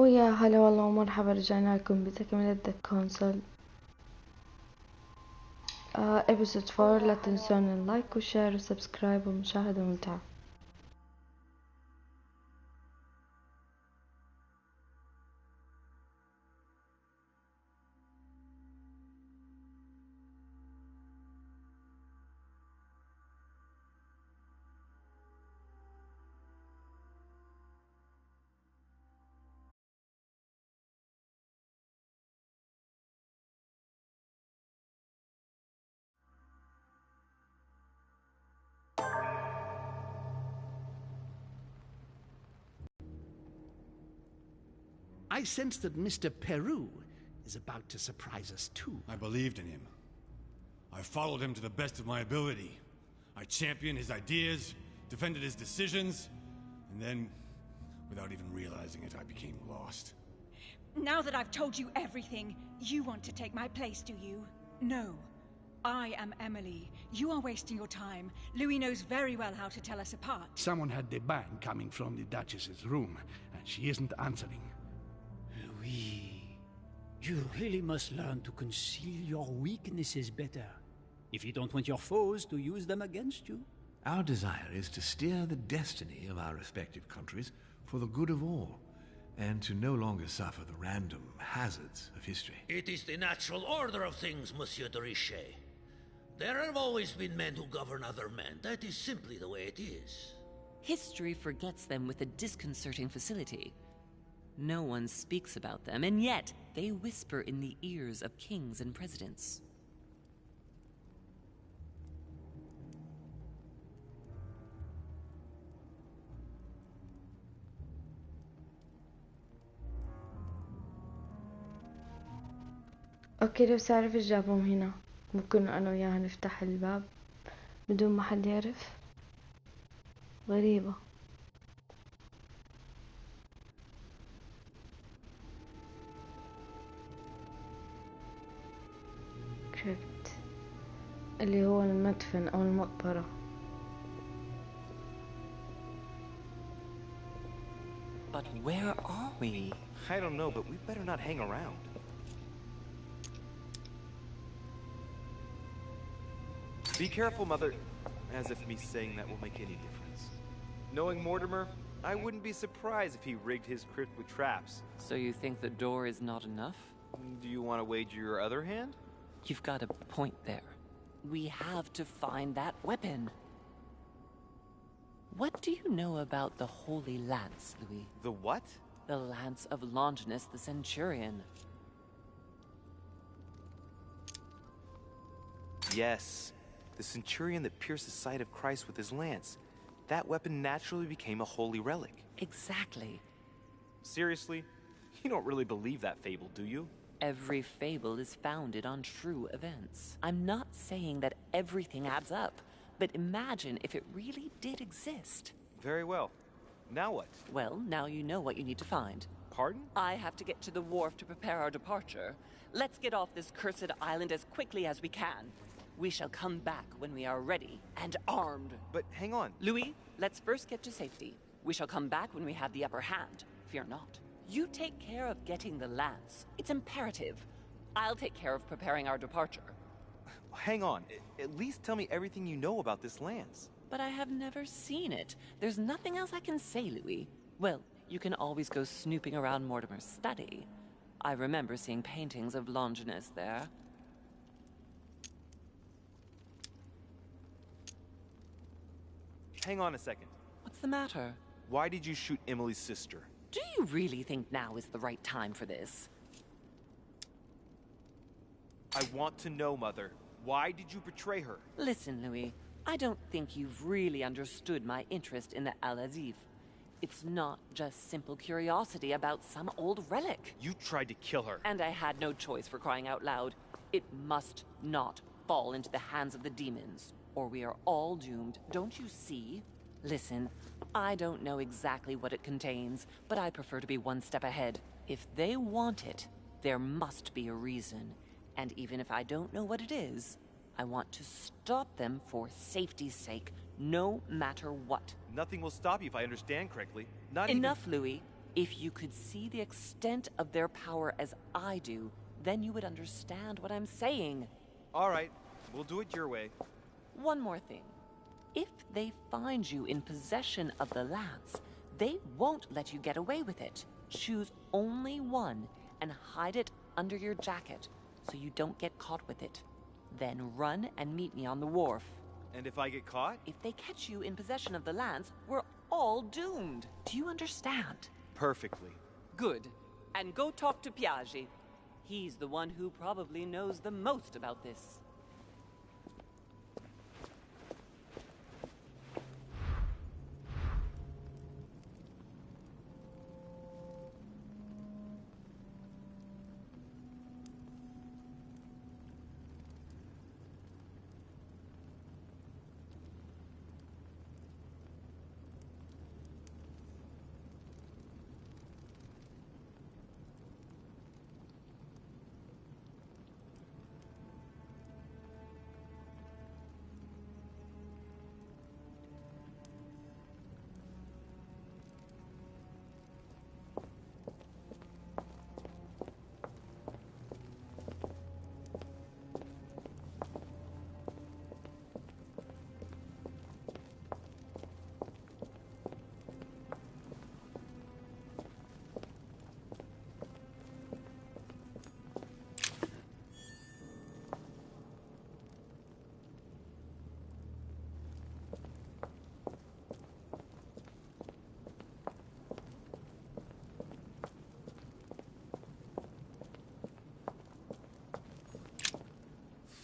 ويا هلا والله ومرحبا، رجعنا لكم بتكملة ذا كونسول ابيسود 4. لا تنسون اللايك والشير والسبسكرايب والمشاهدة ممتعة. I sense that Mr. Peru is about to surprise us too. I believed in him. I followed him to the best of my ability. I championed his ideas, defended his decisions, and then, without even realizing it, I became lost. Now that I've told you everything, you want to take my place, do you? No. I am Emily. You are wasting your time. Louis knows very well how to tell us apart. Someone had the bang coming from the Duchess's room, and she isn't answering. Louis, you really must learn to conceal your weaknesses better, if you don't want your foes to use them against you. Our desire is to steer the destiny of our respective countries for the good of all, and to no longer suffer the random hazards of history. It is the natural order of things, Monsieur de Richet. There have always been men who govern other men. That is simply the way it is. History forgets them with a disconcerting facility. No one speaks about them, and yet they whisper in the ears of kings and presidents. اوكي، بس اعرف ايش جابهم هنا. ممكن انا وياها نفتح الباب بدون ما حد يعرف. غريبة. كريبت اللي هو المدفن او المقبرة. But where are we? I don't know, but we better not hang around. Be careful, Mother. As if me saying that will make any difference. Knowing Mortimer, I wouldn't be surprised if he rigged his crypt with traps. So you think the door is not enough? Do you want to wager your other hand? You've got a point there. We have to find that weapon. What do you know about the Holy Lance, Louis? The what? The Lance of Longinus the Centurion. Yes. The centurion that pierced the side of Christ with his lance. That weapon naturally became a holy relic. Exactly. Seriously? You don't really believe that fable, do you? Every fable is founded on true events. I'm not saying that everything adds up, but imagine if it really did exist. Very well. Now what? Well, now you know what you need to find. Pardon? I have to get to the wharf to prepare our departure. Let's get off this cursed island as quickly as we can. We shall come back when we are ready and armed. But hang on. Louis, let's first get to safety. We shall come back when we have the upper hand. Fear not. You take care of getting the lance. It's imperative. I'll take care of preparing our departure. Hang on. At least tell me everything you know about this lance. But I have never seen it. There's nothing else I can say, Louis. Well, you can always go snooping around Mortimer's study. I remember seeing paintings of Longinus there. Hang on a second. What's the matter? Why did you shoot Emily's sister? Do you really think now is the right time for this? I want to know, Mother. Why did you betray her? Listen, Louis. I don't think you've really understood my interest in the Al-Azif. It's not just simple curiosity about some old relic. You tried to kill her. And I had no choice, for crying out loud. It must not fall into the hands of the demons, or we are all doomed, don't you see? Listen, I don't know exactly what it contains, but I prefer to be one step ahead. If they want it, there must be a reason. And even if I don't know what it is, I want to stop them for safety's sake, no matter what. Nothing will stop you if I understand correctly. Not Enough, Louis. If you could see the extent of their power as I do, then you would understand what I'm saying. All right, we'll do it your way. One more thing. If they find you in possession of the lance, they won't let you get away with it. Choose only one and hide it under your jacket so you don't get caught with it. Then run and meet me on the wharf. And if I get caught? If they catch you in possession of the lance, we're all doomed. Do you understand? Perfectly. Good. And go talk to Piaggi. He's the one who probably knows the most about this.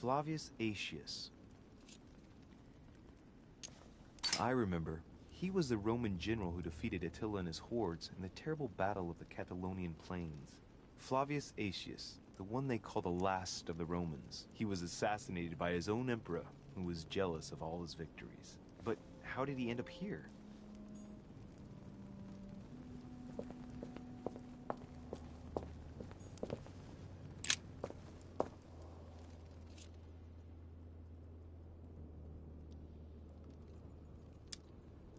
Flavius Aetius. I remember. He was the Roman general who defeated Attila and his hordes in the terrible battle of the Catalonian plains. Flavius Aetius, the one they call the last of the Romans. He was assassinated by his own emperor, who was jealous of all his victories. But how did he end up here?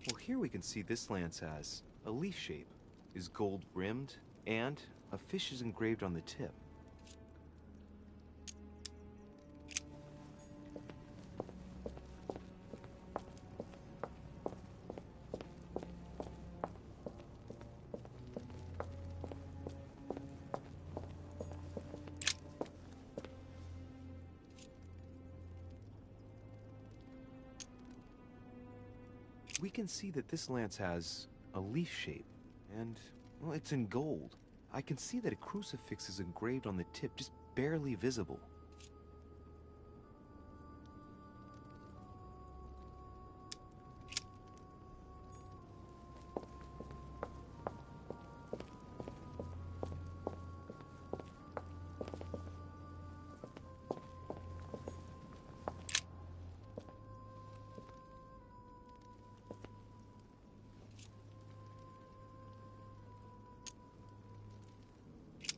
Well, here we can see this lance has a leaf shape, is gold rimmed, and a fish is engraved on the tip. We can see that this lance has a leaf shape, and, well, it's in gold. I can see that a crucifix is engraved on the tip, just barely visible.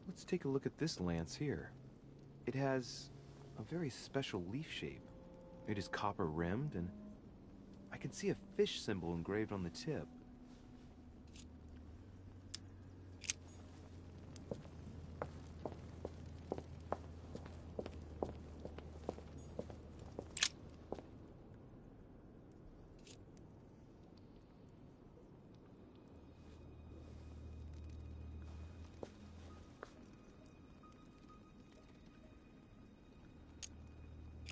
Let's take a look at this lance here. It has a very special leaf shape. It is copper rimmed, and I can see a fish symbol engraved on the tip.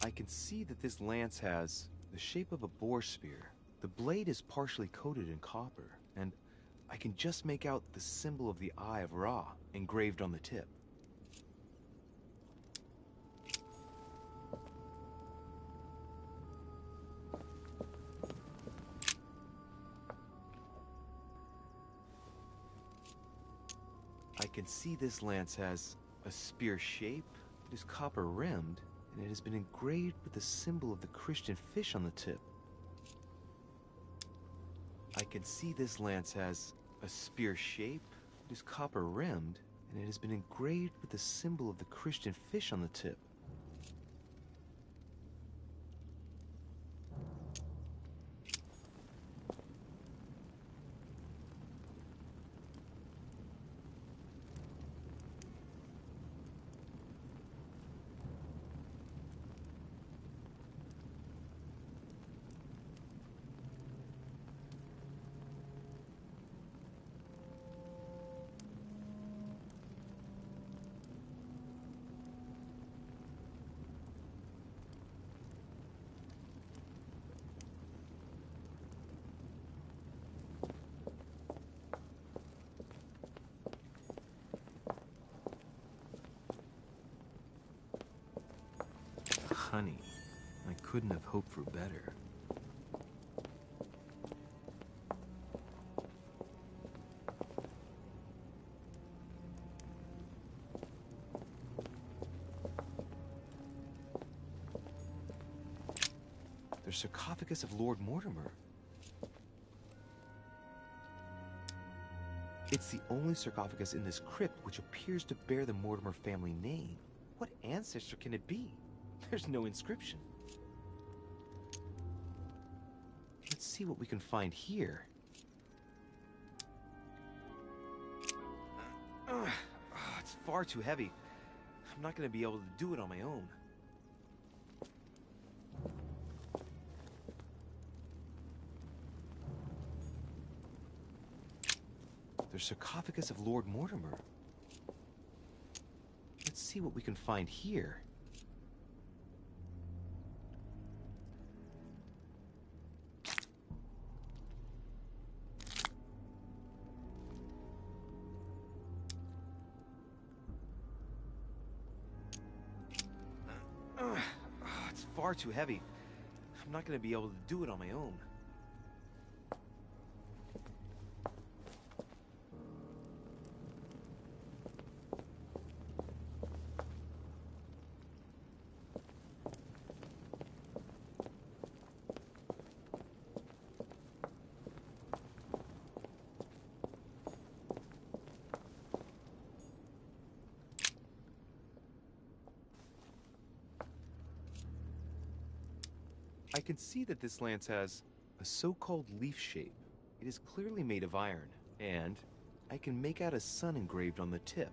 I can see that this lance has the shape of a boar spear. The blade is partially coated in copper, and I can just make out the symbol of the Eye of Ra engraved on the tip. I can see this lance has a spear shape, it is copper rimmed, and it has been engraved with the symbol of the Christian fish on the tip. I can see this lance has a spear shape, it is copper rimmed, and it has been engraved with the symbol of the Christian fish on the tip. honey. I couldn't have hoped for better. The sarcophagus of Lord Mortimer. It's the only sarcophagus in this crypt which appears to bear the Mortimer family name. What ancestor can it be? There's no inscription. Let's see what we can find here. It's far too heavy. I'm not going to be able to do it on my own. The sarcophagus of Lord Mortimer. Let's see what we can find here. It's far too heavy. I'm not going to be able to do it on my own. I can see that this lance has a so-called leaf shape. It is clearly made of iron, and I can make out a sun engraved on the tip.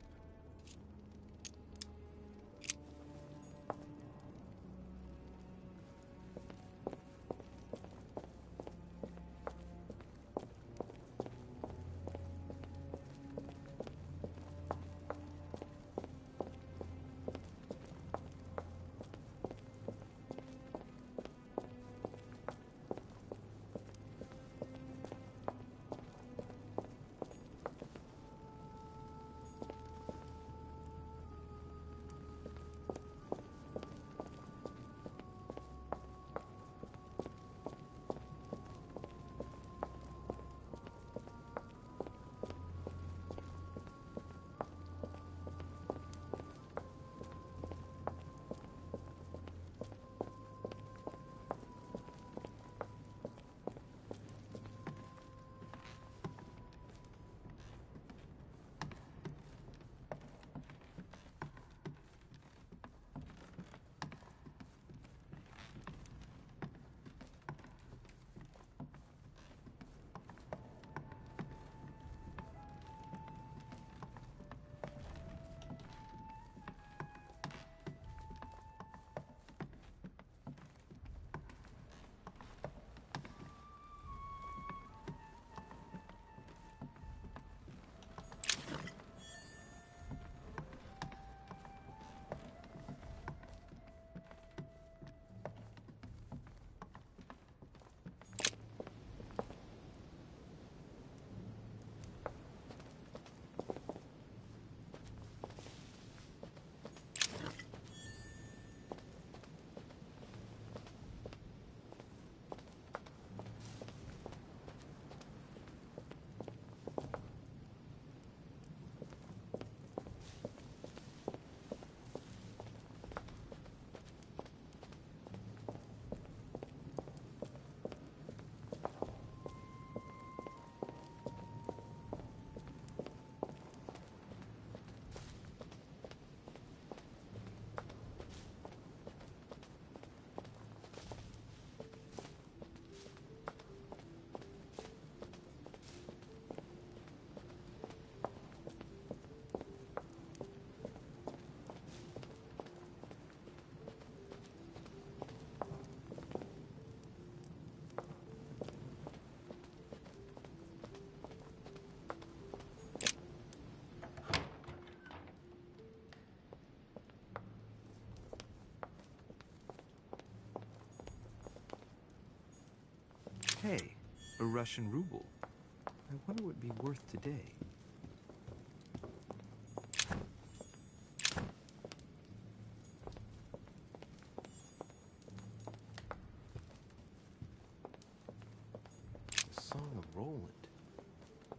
Hey, a Russian ruble. I wonder what it'd be worth today. Roland.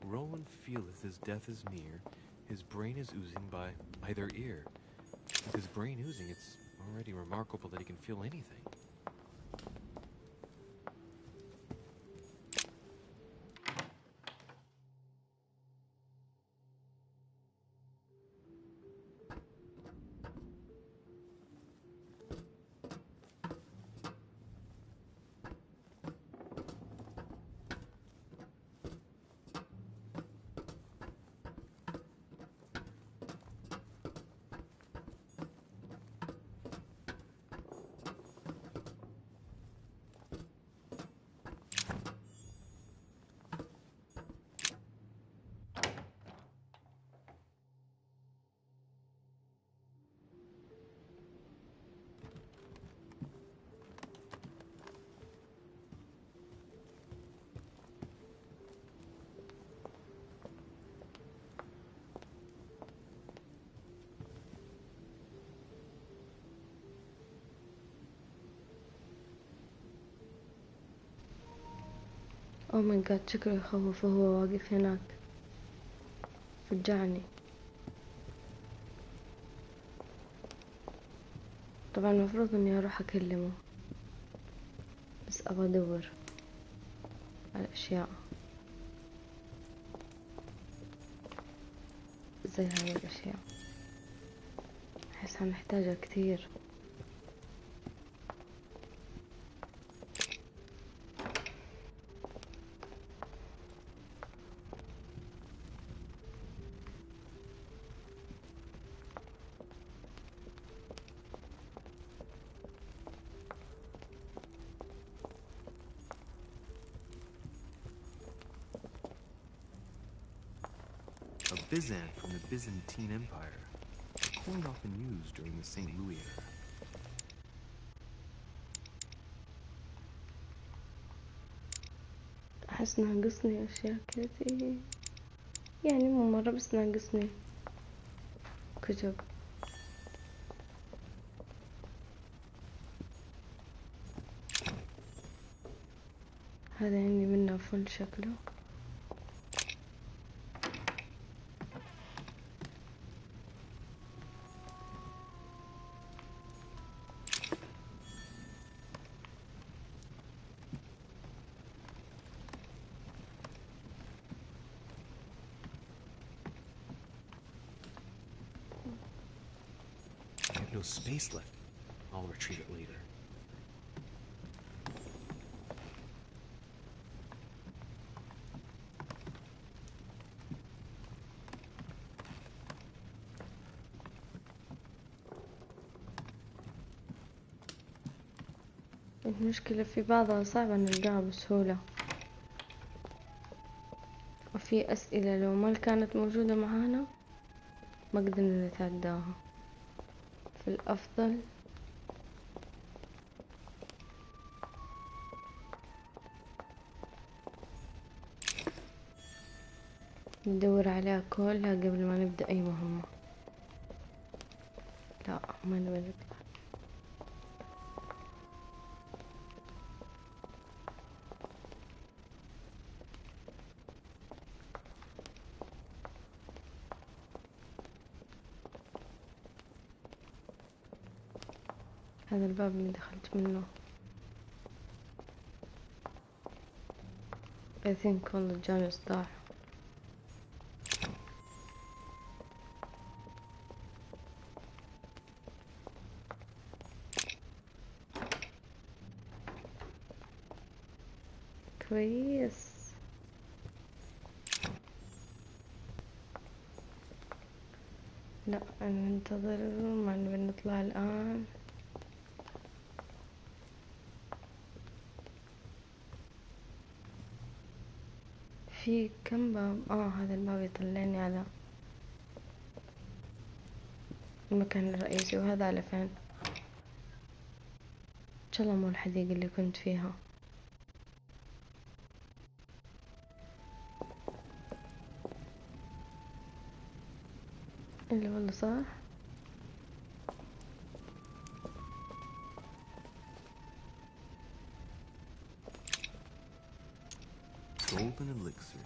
Roland feeleth his death is near, his brain is oozing by either ear. With his brain oozing, it's already remarkable that he can feel anything. اوه ماي جاد، شكله يخوف وهو واقف هناك. فجعني. طبعا المفروض اني اروح اكلمه، بس ابغى ادور على اشياء زي هاي الاشياء، احس هنحتاجها كتير. A Byzant from the Byzantine Empire, a coin often used during the St. Louis era. أحس ناقصني أشياء كثير، يعني مو مرة بس ناقصني كتب. هذا عندي منه فل شكله. No space left. I'll retrieve it later. المشكلة في بعضها صعبة نلقاها بسهولة، وفي أسئلة لو ما كانت موجودة معانا ما قدرنا نتعداها. في الأفضل ندور عليها كلها قبل ما نبدأ أي مهمة. لا، ما نبي نطلع. هذا الباب اللي دخلت منه I think والله جاني صداع. كويس. لا ننتظر، ما نبي نطلع الآن. في كم باب؟ هذا الباب يطلعني على المكان الرئيسي، وهذا على فين؟ ان شاء الله مو الحديقة اللي كنت فيها. اللي والله صح. golden elixir.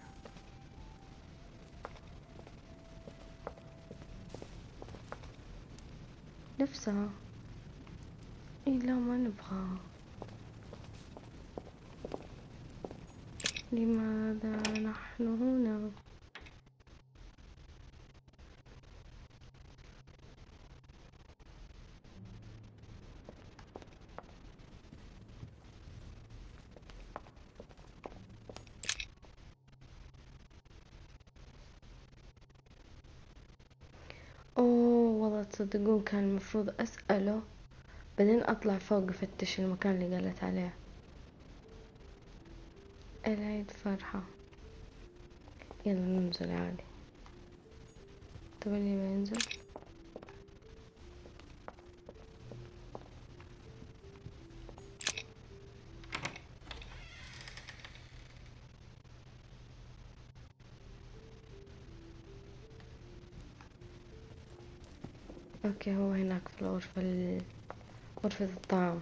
نفسها. إيه لا ما نبغى. لماذا نحن هنا؟ اوه والله تصدقون كان المفروض اسأله بعدين اطلع فوق افتش المكان اللي قالت عليه. العيد فرحة. يلا ننزل عادي. طب اللي ما ينزل اوكي هو هناك في الغرفة غرفة الطعام.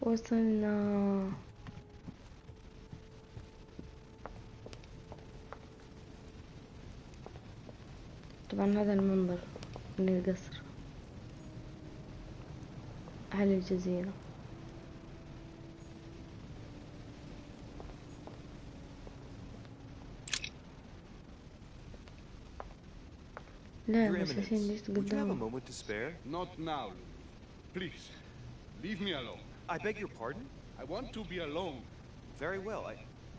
وصلنا. طبعا هذا المنظر من القصر على الجزيرة. لا Your بس Eminence, عشان ليش would you have a قدامه. moment to spare? Not now, Louis. Please, leave me alone. I beg your pardon? I want to be alone. Very well.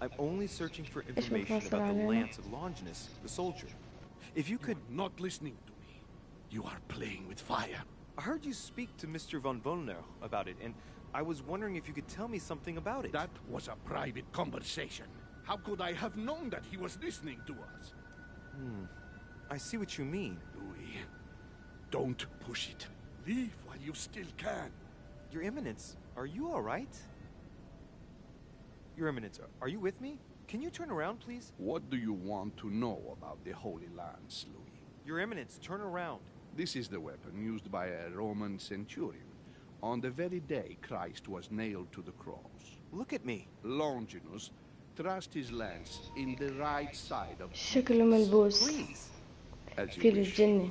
I'm only searching for إيش information متوصل about the علينا؟ lance of Longinus, the soldier. If you could... Not listening to me. You are playing with fire. I heard you speak to Mr. von Wollner about it, and I was wondering if you could tell me something about it. That was a private conversation. How could I have known that he was listening to us? I see what you mean. Louis, don't push it. Leave while you still can. Your Eminence, are you all right? Your Eminence, are you with me? Can you turn around, please? What do you want to know about the Holy Lance, Louis? Your Eminence, turn around. This is the weapon used by a Roman centurion on the very day Christ was nailed to the cross. Look at me. Longinus thrust his lance in the right side of شكله ملبوس Please. as you في wish. الجنة.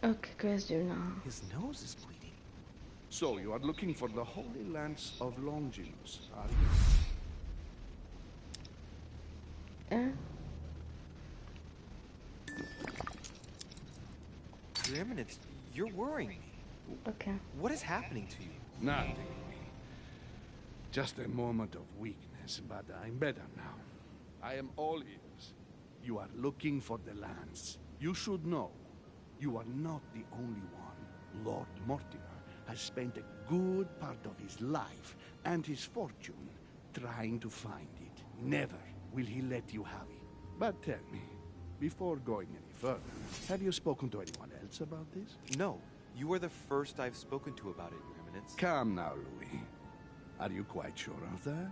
اوكي كويس جبناها. His nose is bleeding. So you are looking for the Holy Lance of Longinus, are you? ايه Your Eminence, you're worrying me. اوكي. What is happening to you? Nothing. Just a moment of weakness, but I'm better now. I am all ears. You are looking for the lance. You should know. You are not the only one. Lord Mortimer has spent a good part of his life and his fortune trying to find it. Never will he let you have it. But tell me, before going any further, have you spoken to anyone else about this? No, you are the first I've spoken to about it, Your Eminence. Come now, Louis. Are you quite sure of that?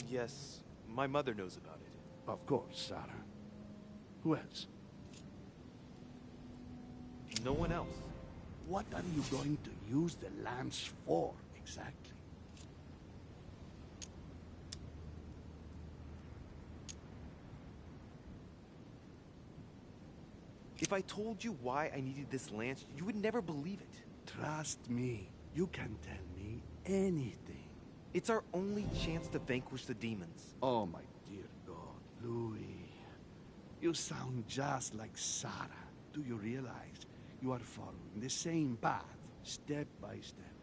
Yes, my mother knows about it. Of course, Sarah. Who else? No one else. What are you going to use the lance for, exactly? If I told you why I needed this lance, you would never believe it. Trust me, you can tell me anything. It's our only chance to vanquish the demons. Oh, my dear God, Louis. You sound just like Sarah. Do you realize you are following the same path, step by step?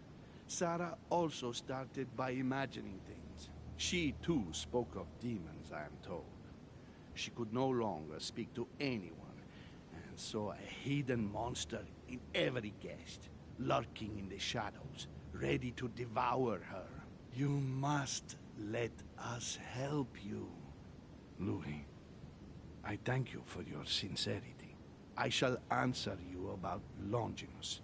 Sarah also started by imagining things. She too spoke of demons, I am told. She could no longer speak to anyone, and saw a hidden monster in every guest, lurking in the shadows, ready to devour her. You must let us help you. Louis, I thank you for your sincerity. I shall answer you about Longinus.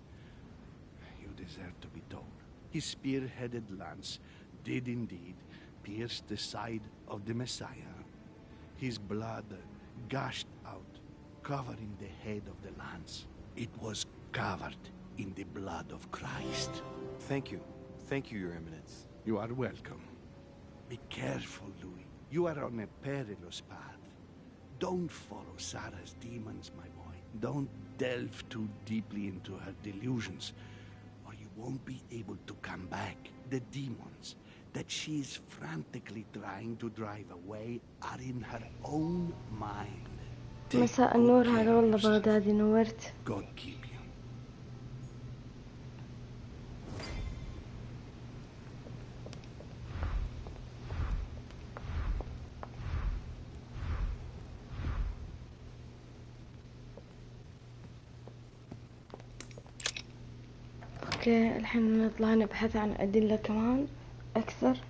You deserve to be told. His spear-headed lance did indeed pierce the side of the Messiah. His blood gushed out, covering the head of the lance. It was covered in the blood of Christ. Thank you. Thank you, Your Eminence. You are welcome. Be careful, Louis. You are on a perilous path. Don't follow Sarah's demons, my boy. Don't delve too deeply into her delusions, or you won't be able to come back. The demons that she is frantically trying to drive away are in her own mind. مساء النور. هلا والله بغدادي، نورت. God keep you. اوكي، الحين نطلع نبحث عن أدلة كمان أكثر.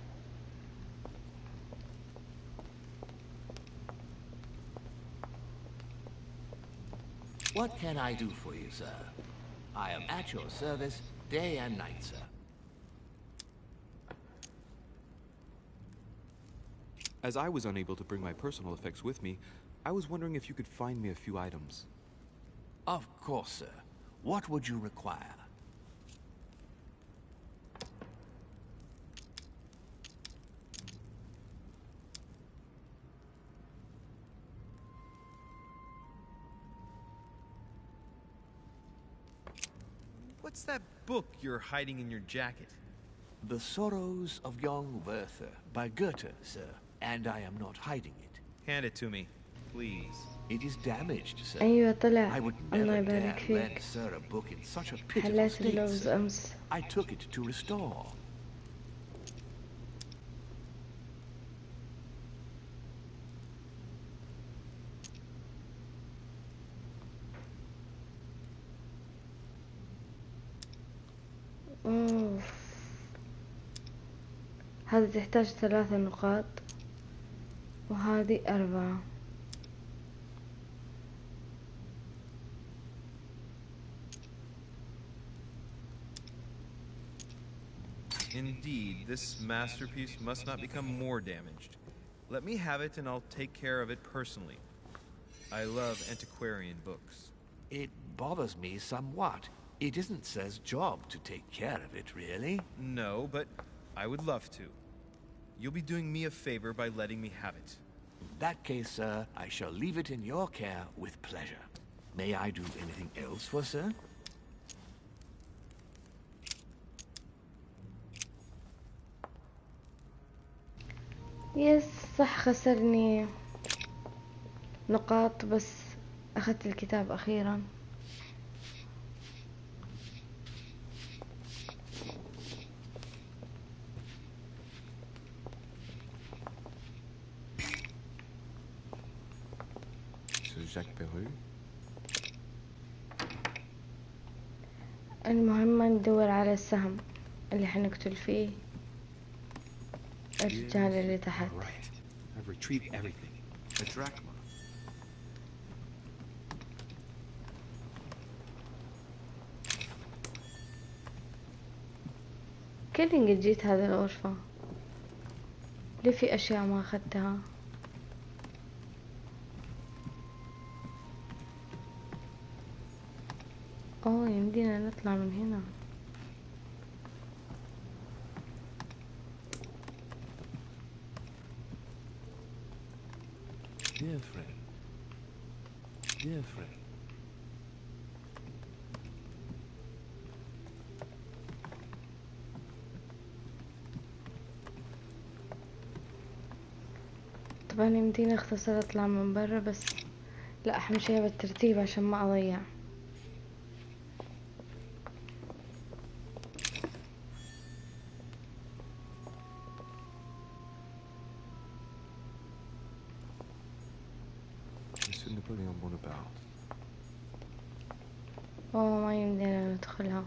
What can I do for you, sir? I am at your service day and night, sir. As I was unable to bring my personal effects with me, I was wondering if you could find me a few items. Of course, sir. What would you require? What's that book you're hiding in your jacket? The Sorrows of Young Werther by Goethe, sir. And I am not hiding it. Hand it to me, please. It is damaged, sir. أيوة طلع. I would الله never يبارك dare lend فيك. sir a book in such a pitiful حليت state, اللغز sir. أمس. I took it to restore. أوف. هذه تحتاج 3 نقاط وهذه 4. Indeed, this masterpiece must not become more damaged. Let me have it and I'll take care of it personally. I love antiquarian books. It bothers me somewhat. It isn't sir's job to take care of it, really. No, but I would love to. You'll be doing me a favor by letting me have it. In that case, sir, I shall leave it in your care with pleasure. May I do anything else for sir? يس صح، خسرني نقاط بس أخذت الكتاب أخيرا. Jacques Perru. المهم ندور على السهم اللي حنقتل فيه الرجال اللي تحت. Right. I've retrieved everything. A drachma. كيف قد جيت هذه الغرفة؟ ليه في أشياء ما أخذتها؟ أوه، يمدينا نطلع من هنا. Dear friend. Dear friend. طبعا يمدينا اختصر اطلع من برا، بس لا حمشيها بالترتيب عشان ما اضيع. اوه ما يمدينا ندخلها.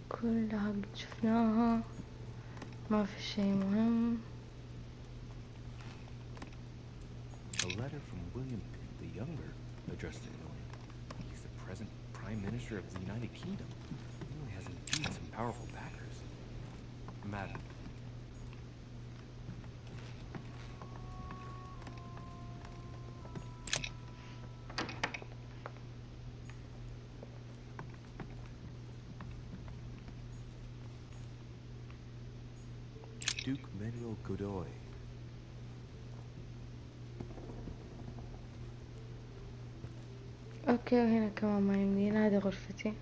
كلها قد شفناها، ما في شيء مهم. A letter from William Pitt the Younger addressed to Italy. He's the present Prime Minister of the United Kingdom. Italy has indeed some powerful backers. Madam. Duke Manuel Godoy. اوكي وهنا كمان ما يمدينا. هذه غرفتي.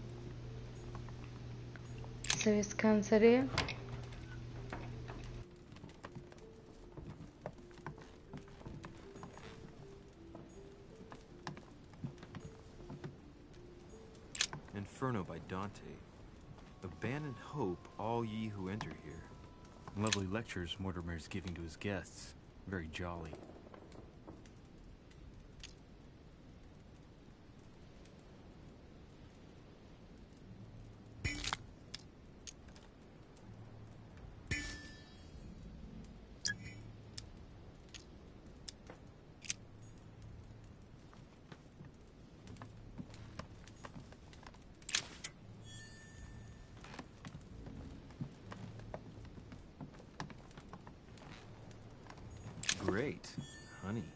نسوي سكان سريع. Inferno by Dante. Abandon hope, all ye who enter here. Lovely lectures Mortimer is giving to his guests. Very jolly. Great, honey.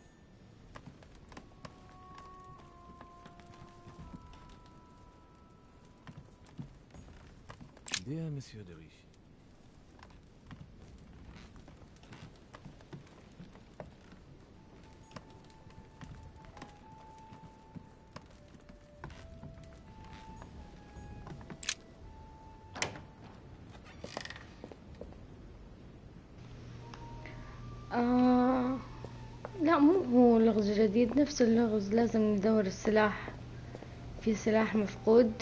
Dear Monsieur de Richie. لا مو هو لغز جديد، نفس اللغز. لازم ندور السلاح، في سلاح مفقود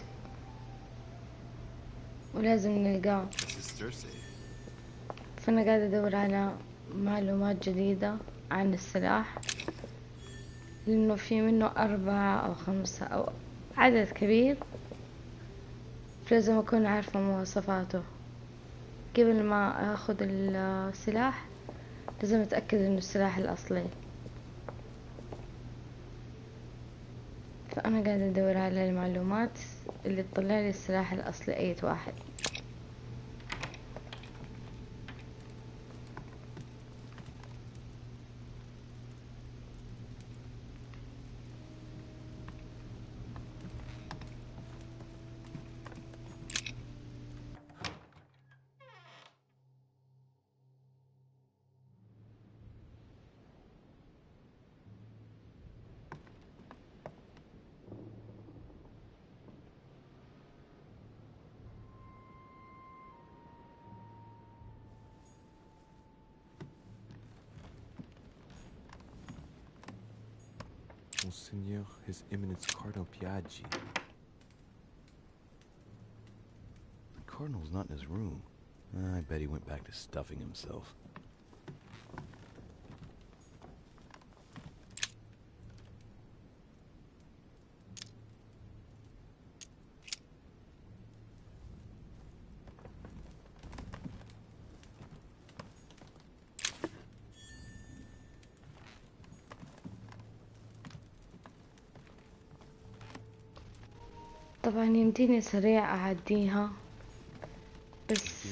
ولازم نلقاه. فأنا قاعدة أدور على معلومات جديدة عن السلاح، لأنه في منه 4 أو 5 أو عدد كبير، فلازم أكون عارفة مواصفاته قبل ما أخذ السلاح. لازم أتأكد إنه السلاح الأصلي. فأنا قاعدة أدور على المعلومات اللي تطلع لي السلاح الأصلي أي واحد. Monseigneur, His Eminence Cardinal Piaggi. The Cardinal's not in his room. I bet he went back to stuffing himself. طبعا يمديني سريع أعديها، بس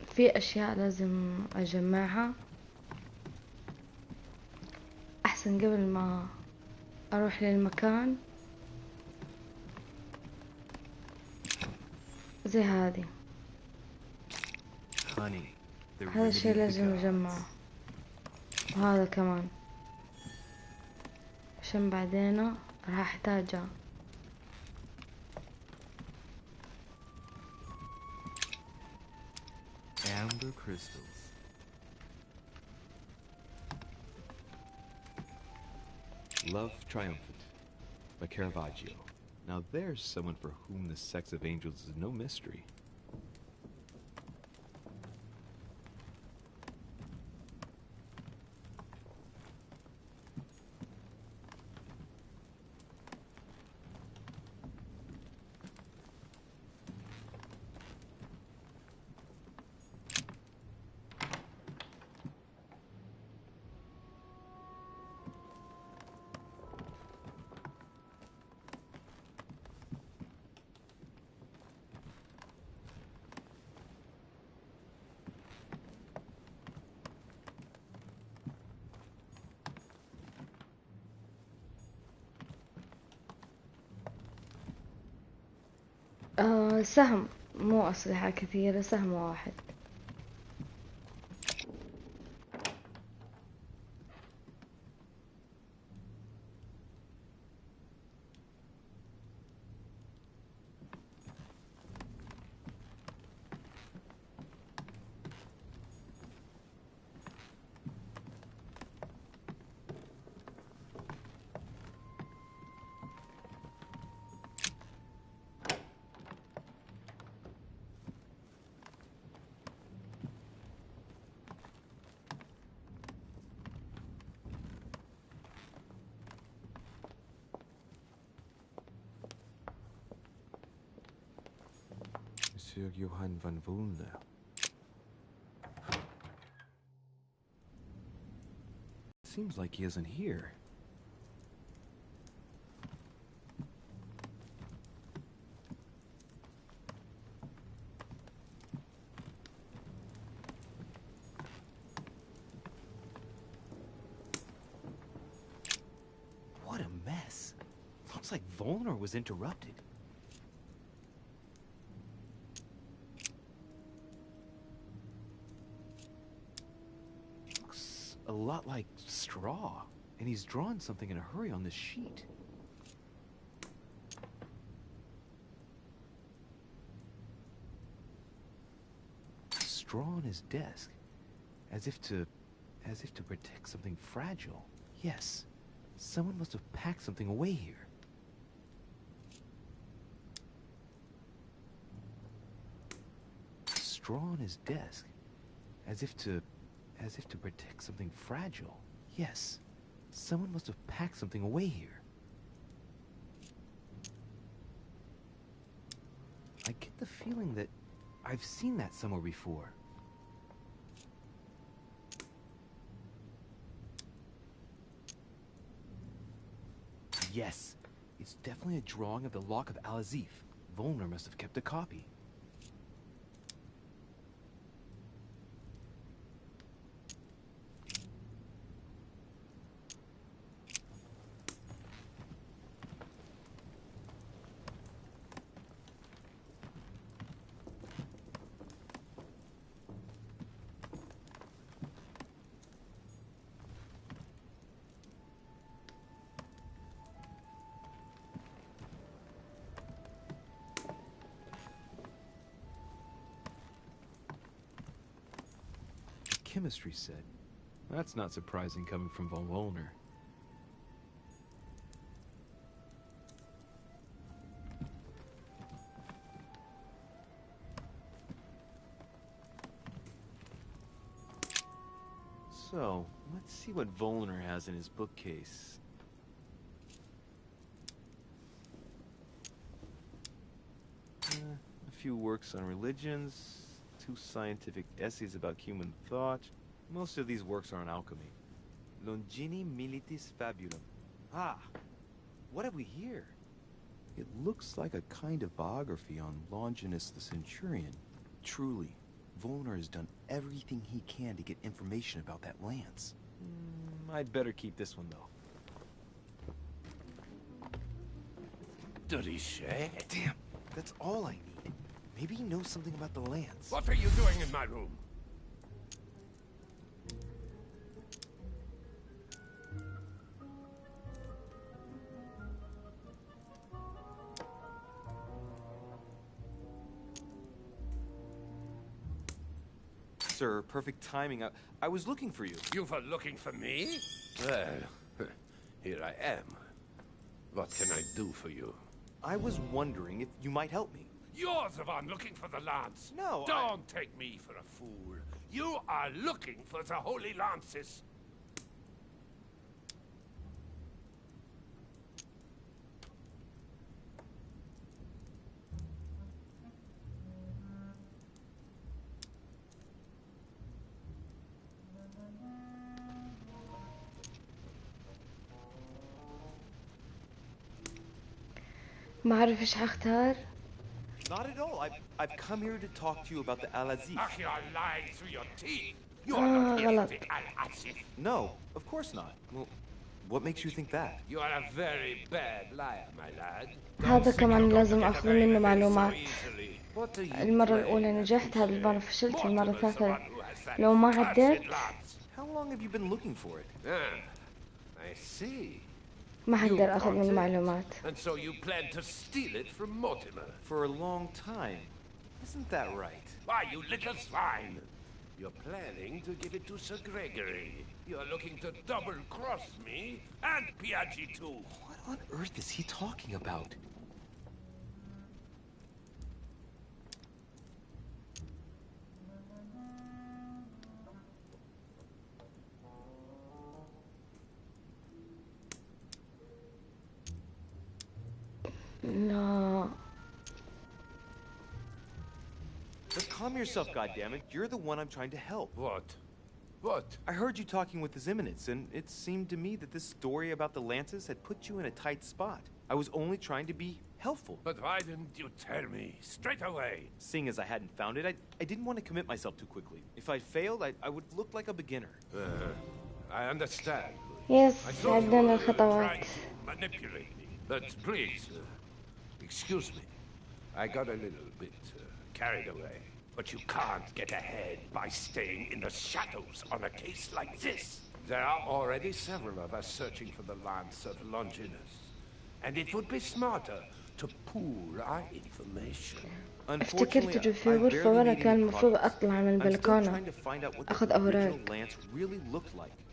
في أشياء لازم أجمعها أحسن قبل ما أروح للمكان زي هذه. Honey, the هذا الشي remedy of the لازم gods. نجمعه، وهذا كمان عشان بعدين راح أحتاجها. Amber crystals. Love Triumphant by Caravaggio. Now there's someone for whom the sex of angels is no mystery. سهم، مو أسلحة كثيرة، سهم واحد. Monsieur Johann van Volner. Seems like he isn't here. What a mess. Looks like Volner was interrupted. A lot like straw, and he's drawn something in a hurry on this sheet. Straw on his desk, as if to protect something fragile. Yes, someone must have packed something away here. Straw on his desk, as if to protect something fragile. Yes, someone must have packed something away here. I get the feeling that I've seen that somewhere before. Yes, it's definitely a drawing of the Lock of Al-Azif. Volner must have kept a copy. Chemistry set. That's not surprising coming from von Volner. So, let's see what Volner has in his bookcase. A few works on religions, 2 scientific essays about human thought. Most of these works are on alchemy. Longini Militis Fabulum. Ah! What have we here? It looks like a kind of biography on Longinus the Centurion. Truly, Volner has done everything he can to get information about that lance. I'd better keep this one, though. de Richet? Damn, that's all I need. Maybe he knows something about the Lance. What are you doing in my room? Sir, perfect timing. I was looking for you. You were looking for me? Well, here I am. What can I do for you? I was wondering if you might help me. You're the one looking for the lance. No, Don't take me for a fool. You are looking for the Holy Lances. ما أعرف إيش حختار. Not at all. I've come here to talk to you about the Al-Azif. Ach, you're lying through your teeth. You are not here غلط. for the Al-Azif. No, of course not. Well, what makes you think that? You are a very bad liar, my lad. هذا كمان لازم أخذ منه معلومات. What are you المرة الأولى نجحت، هذه المرة فشلت، المرة الثالثة لو ما عدت How long have you been looking for it? I see. ما حقدر أخذ منه معلومات. And so you plan to steal it from Mortimer? For a long time. Isn't that right? Why, you little swine! You're planning to give it to Sir Gregory. You're looking to double-cross me and Piaggi too. What on earth is he talking about? No. But calm yourself, goddammit. You're the one I'm trying to help. What? What? I heard you talking with His Eminence, and it seemed to me that this story about the Lances had put you in a tight spot. I was only trying to be helpful. But why didn't you tell me straight away? Seeing as I hadn't found it, I didn't want to commit myself too quickly. If I failed, I would look like a beginner. I understand. Yes, I thought you عندنا were الخطوات. trying to manipulate me. But please, excuse me. I got a little bit carried away. But you can't get ahead by staying in the shadows on a case like this. There are already several of us searching for the Lance of Longinus. And it would be smarter to pool our information. افتكرت انه في غرفة ورا كان المفروض اطلع من البلكونة اخذ اوراق.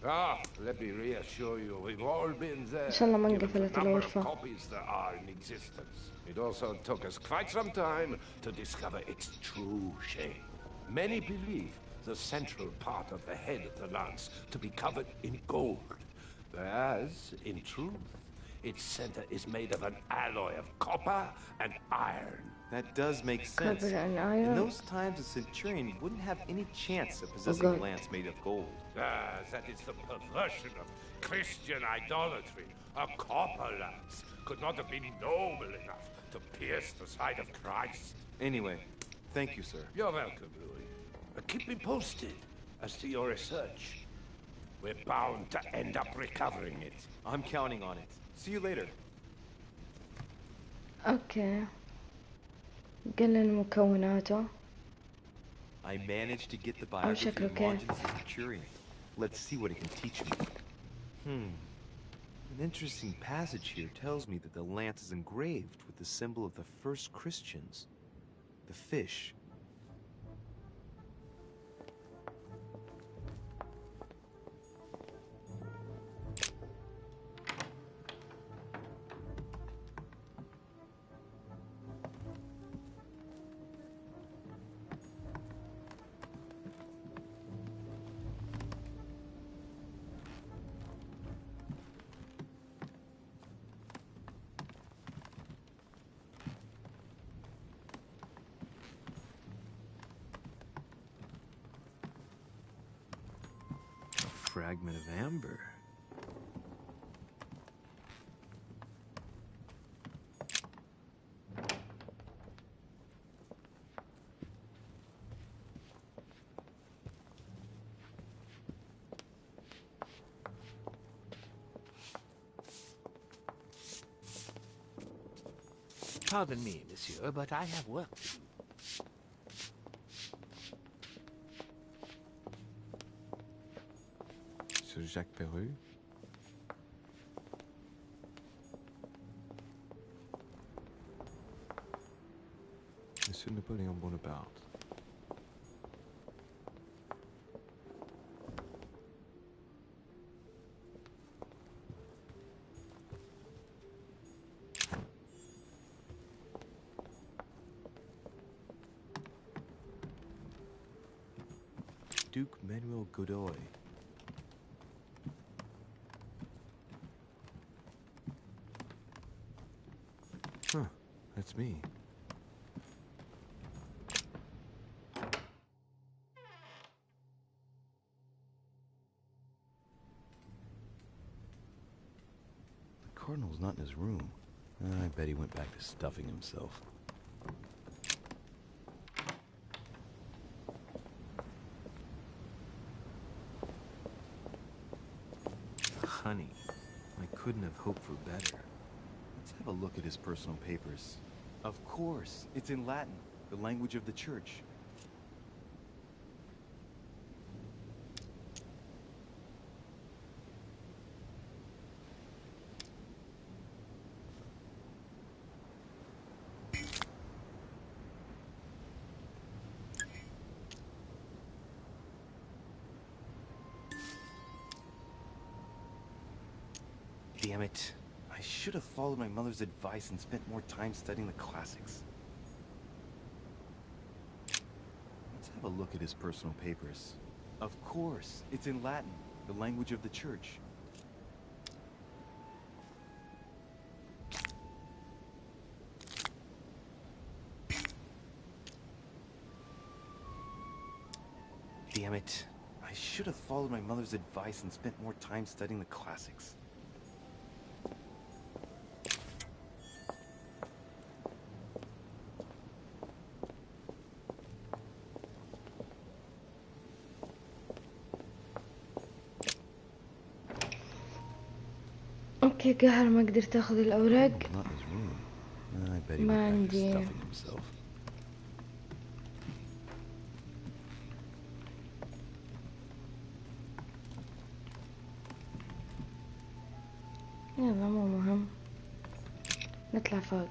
Ah, let me reassure you, we've all been there. ان شاء الله ما given the انقفلت number of الغرفة. copies there are in existence. It also took us quite some time to discover its true shape. Many believe the central part of the head of the lance to be covered in gold, whereas, in truth, its center is made of an alloy of copper and iron. That does make sense. Copper and iron? In those times, a centurion wouldn't have any chance of possessing a lance made of gold. That is the perversion of Christian idolatry. A copper lance could not have been noble enough to pierce the side of Christ. Anyway, thank you, sir. You're welcome, Louis. Keep me posted as to your research. We're bound to end up recovering it. I'm counting on it. See you later. اوكي. قلنا مكوناته. I managed to get the biography of Longinus the Centurion. Let's see what it can teach me. An interesting passage here tells me that the lance is engraved with the symbol of the first Christians, the fish. Fragment of amber. Pardon me, monsieur, but I have work to do. Sir Jacques Peru? Monsieur Napoleon Bonaparte. Duke Manuel Godoy. Huh, that's me. The Cardinal's not in his room. I bet he went back to stuffing himself. Honey, I couldn't have hoped for better. Let's have a look at his personal papers. Of course, it's in Latin, the language of the church. Damn it. I should have followed my mother's advice and spent more time studying the classics. Let's have a look at his personal papers. Of course, it's in Latin, the language of the church. Damn it. I should have followed my mother's advice and spent more time studying the classics. اوكي قهر ما قدرت اخذ الاوراق. ما عندي. يلا مو مهم، نطلع فوق.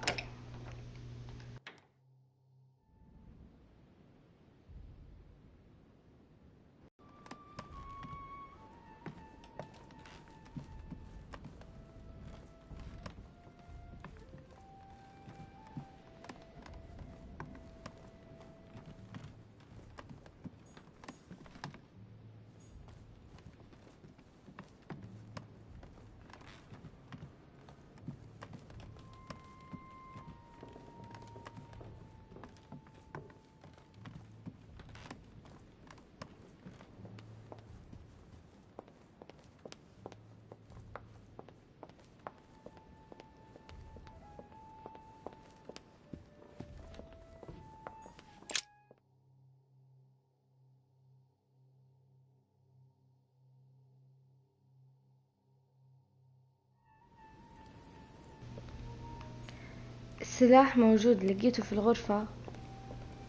السلاح موجود، لقيته في الغرفة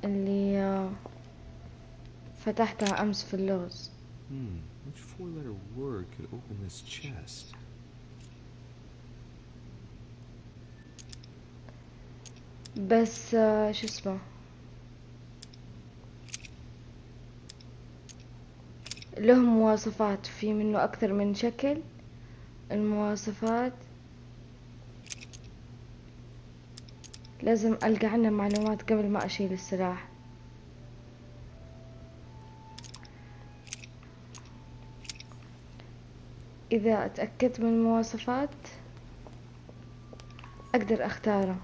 اللي فتحتها أمس في اللغز. Which four-letter word could open this chest? بس شو اسمه، له مواصفات، في منه أكثر من شكل. المواصفات لازم ألقى عنها معلومات قبل ما أشيل السلاح. إذا أتأكدت من المواصفات أقدر أختاره.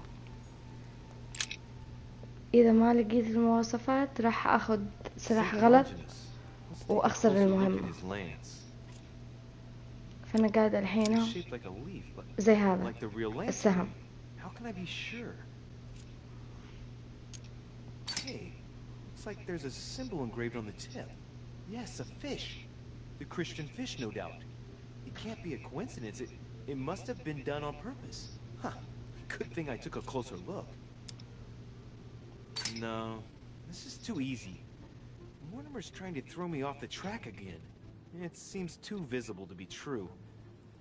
إذا ما لقيت المواصفات راح أخذ سلاح غلط وأخسر المهمة. فأنا قاعدة الحين زي هذا السهم. Hey, looks like there's a symbol engraved on the tip. Yes, a fish. The Christian fish, no doubt. It can't be a coincidence. It must have been done on purpose. Huh. Good thing I took a closer look. No, this is too easy. Mortimer's trying to throw me off the track again. It seems too visible to be true.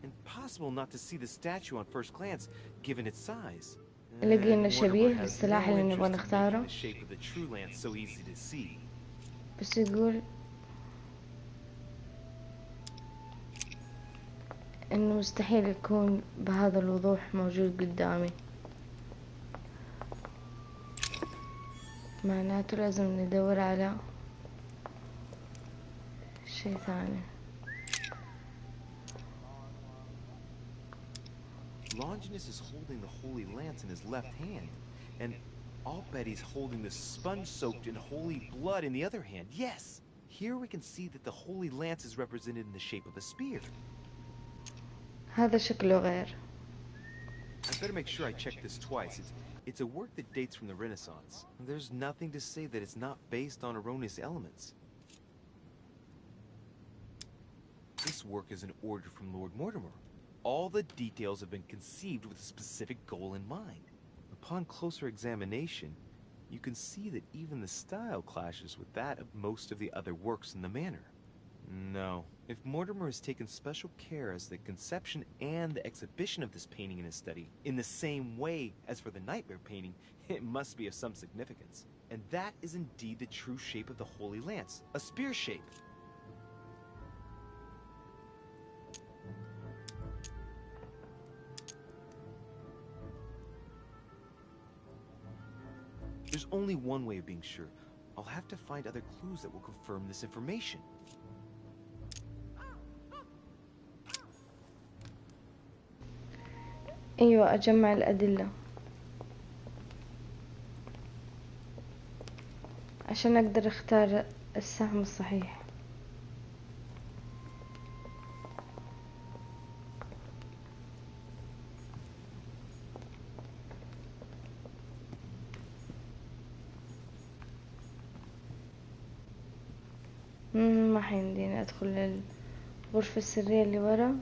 Impossible not to see the statue on first glance, given its size. لقينا Mortimer شبيه has بالسلاح no اللي نبغى interest in نختاره. making the shape of the true lance so easy to see. بس يقول إنه مستحيل يكون بهذا الوضوح موجود قدامي، معناته لازم ندور على شيء ثاني. Longinus is holding the Holy Lance in his left hand, and I'll bet he's holding the sponge soaked in holy blood in the other hand. Yes! Here we can see that the Holy Lance is represented in the shape of a spear. هذا شكله غير. I better make sure I check this twice. It's a work that dates from the Renaissance. There's nothing to say that it's not based on erroneous elements. This work is an order from Lord Mortimer. All the details have been conceived with a specific goal in mind. Upon closer examination, you can see that even the style clashes with that of most of the other works in the manor. No, if Mortimer has taken special care as the conception and the exhibition of this painting in his study, in the same way as for the Nightmare painting, it must be of some significance. And that is indeed the true shape of the Holy Lance, a spear shape. There's only one way of being sure. I'll have to find other clues that will confirm this information. أيوة، أجمع الأدلة عشان أقدر أختار السهم الصحيح. ما حيمديني أدخل الغرفة السرية اللي ورا.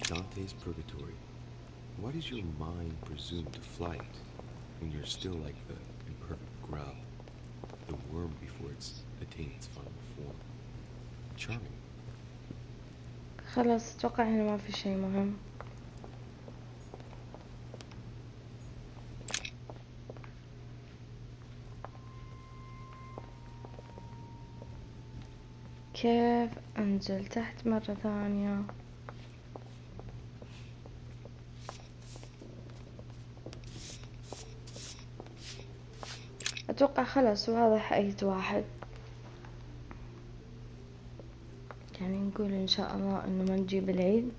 Dante's Purgatory. Why does your mind presume to flight when you're still like the imperfect grub, the worm before it's attained its final form? Charming. خلاص أتوقع هنا ما في شيء مهم. كيف أنزل تحت مرة ثانية؟ أتوقع خلاص واضح أي واحد، يعني نقول إن شاء الله إنه ما نجيب العيد.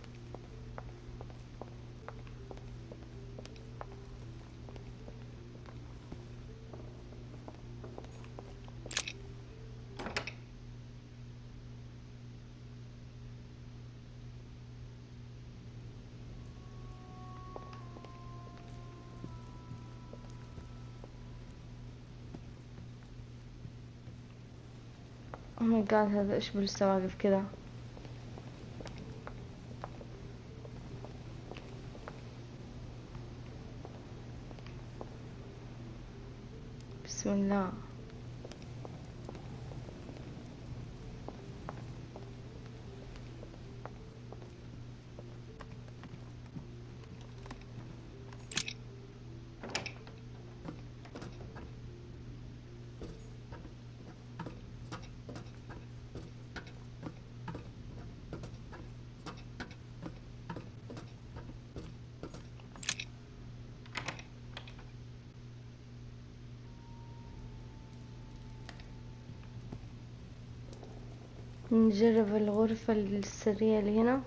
Oh my god، هذا إيش بالسواقف كذا؟ بسم الله. نجرب الغرفة السرية اللي هنا.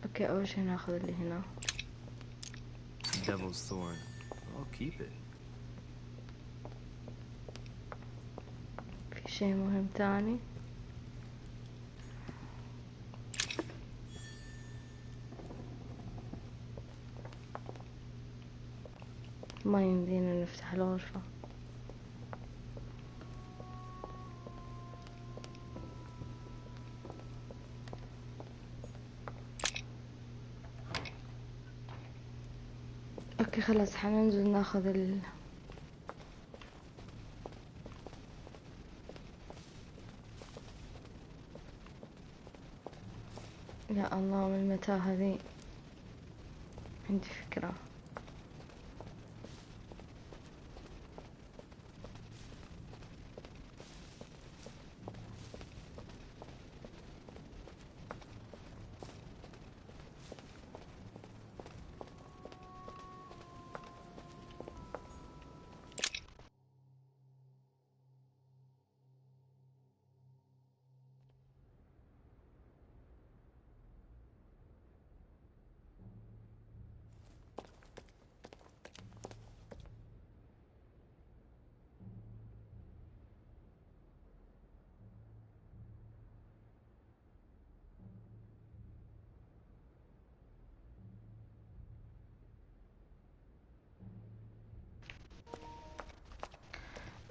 اوكي، اول شي ناخذ اللي هنا. Devil's Thorn. I'll keep it. في شيء مهم تاني. ما يمدينا نفتح الغرفة. اوكي خلاص حننزل ناخذ يا الله من المتاهة ذي عندي فكرة.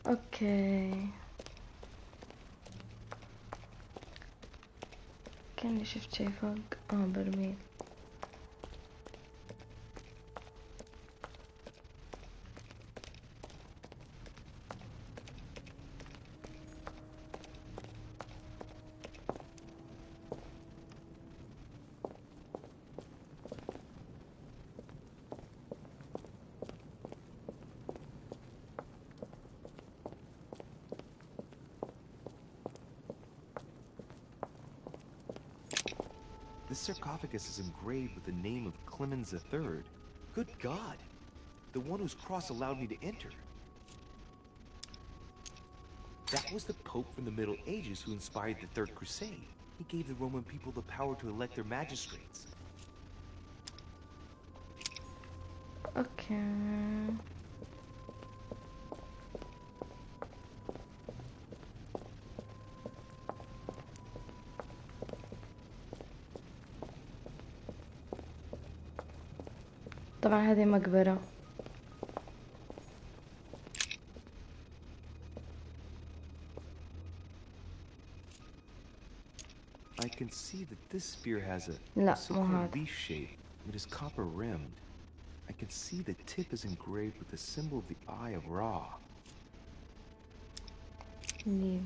اوكي كأني شفت شي فوق. برميل. This sarcophagus is engraved with the name of Clemens III. Good God! The one whose cross allowed me to enter. That was the Pope from the Middle Ages who inspired the Third Crusade. He gave the Roman people the power to elect their magistrates. Okay. طبعا هذه مقبرة. I can see that this spear has a لا مو so-called هذا. leaf shape. It is copper rimmed. I can see the tip is engraved with the symbol of the Eye of Ra. ليه.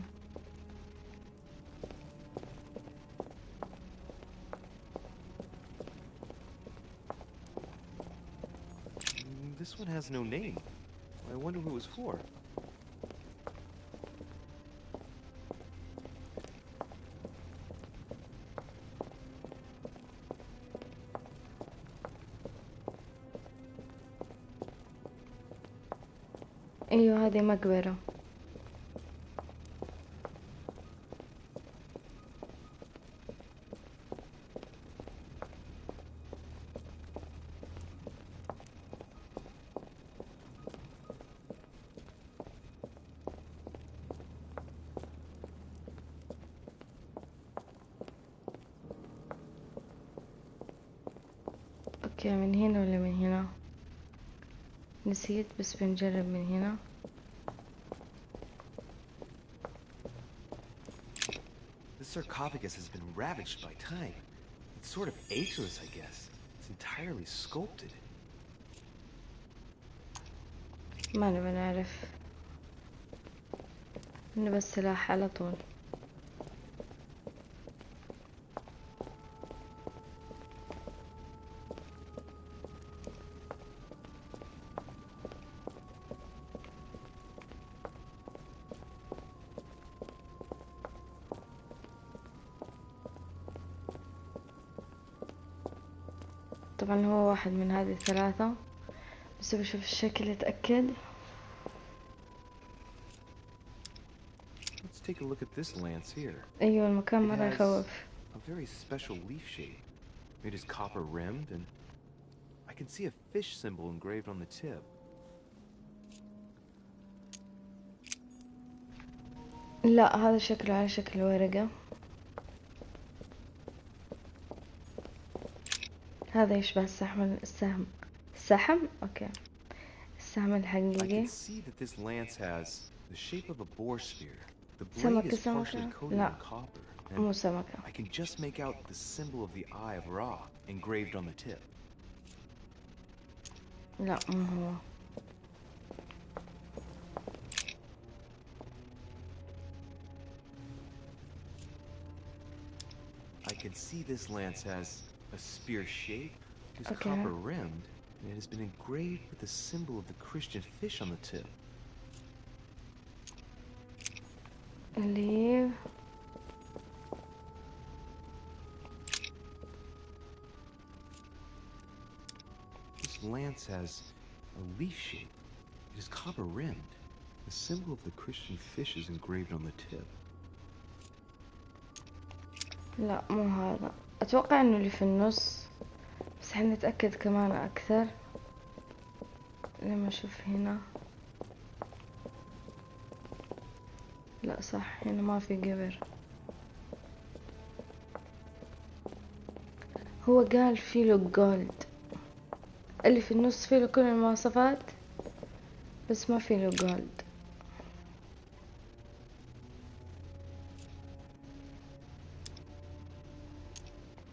This one has no name. I wonder who it was for. ايوه هذه مقبرة. اوكي من هنا ولا من هنا؟ نسيت بس بنجرب من هنا. This sarcophagus has been ravaged by time. It's sort of ageless, I guess. It's entirely sculpted. ما نبي نعرف. نبى السلاح على طول. طبعا هو واحد من هذه الثلاثة بس بشوف الشكل اتأكد. Let's take a look at this lance here. ايوه المكان It مرة has يخوف. a very special leaf shape. It is copper rimmed and I can see a fish symbol engraved on the tip. لا هذا شكله على شكل ورقة. هذا يشبه السهم اوكي، السهم I الحقيقي. can see that this lance has the shape of a boar spear. The blade سمكة is partially سمكة؟ coated لا in copper. مو سمكة. I can just make out the symbol of the Eye of Ra engraved on the tip. لا مو هو. I can see this lance has a spear shape, is Okay. copper rimmed, and it has been engraved with the symbol of the Christian fish on the tip. اللي This lance has a leaf shape. It is copper rimmed. The symbol of the Christian fish is engraved on the tip. لا مو هذا. اتوقع انه اللي في النص، بس حنتأكد كمان اكثر لما اشوف هنا. لا صح، هنا ما في قبر. هو قال فيه له جولد، اللي في النص فيه له كل المواصفات بس ما فيه له جولد.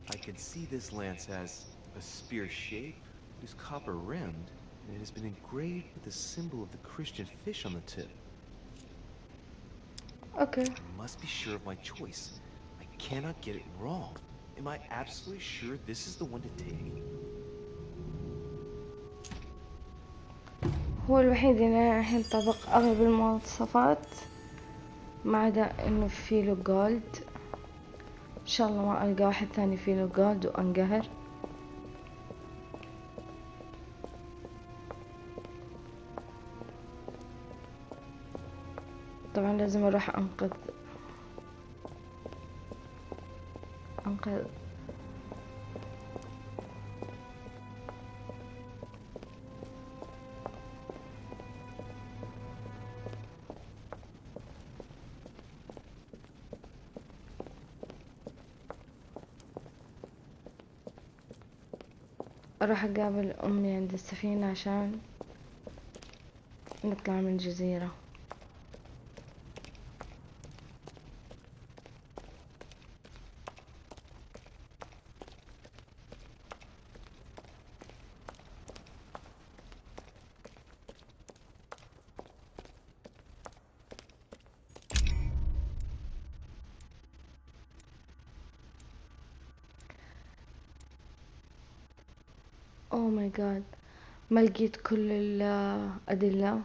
I can see this lance has a spear shape, it is copper rimmed, and it has been engraved with the symbol of the Christian fish on the tip. Okay. I must be sure of my choice. I cannot get it wrong. Am I absolutely sure this is the one to take? هو الوحيد اللي الحين طبق اغلب المواصفات ما عدا انه فيه له جولد. ان شاء الله ما القى واحد ثاني فيه له جولد وانقهر. طبعا لازم اروح انقذ اروح اقابل امي عند السفينة عشان نطلع من الجزيرة. اوه ماي جاد، ما لقيت كل الأدلة.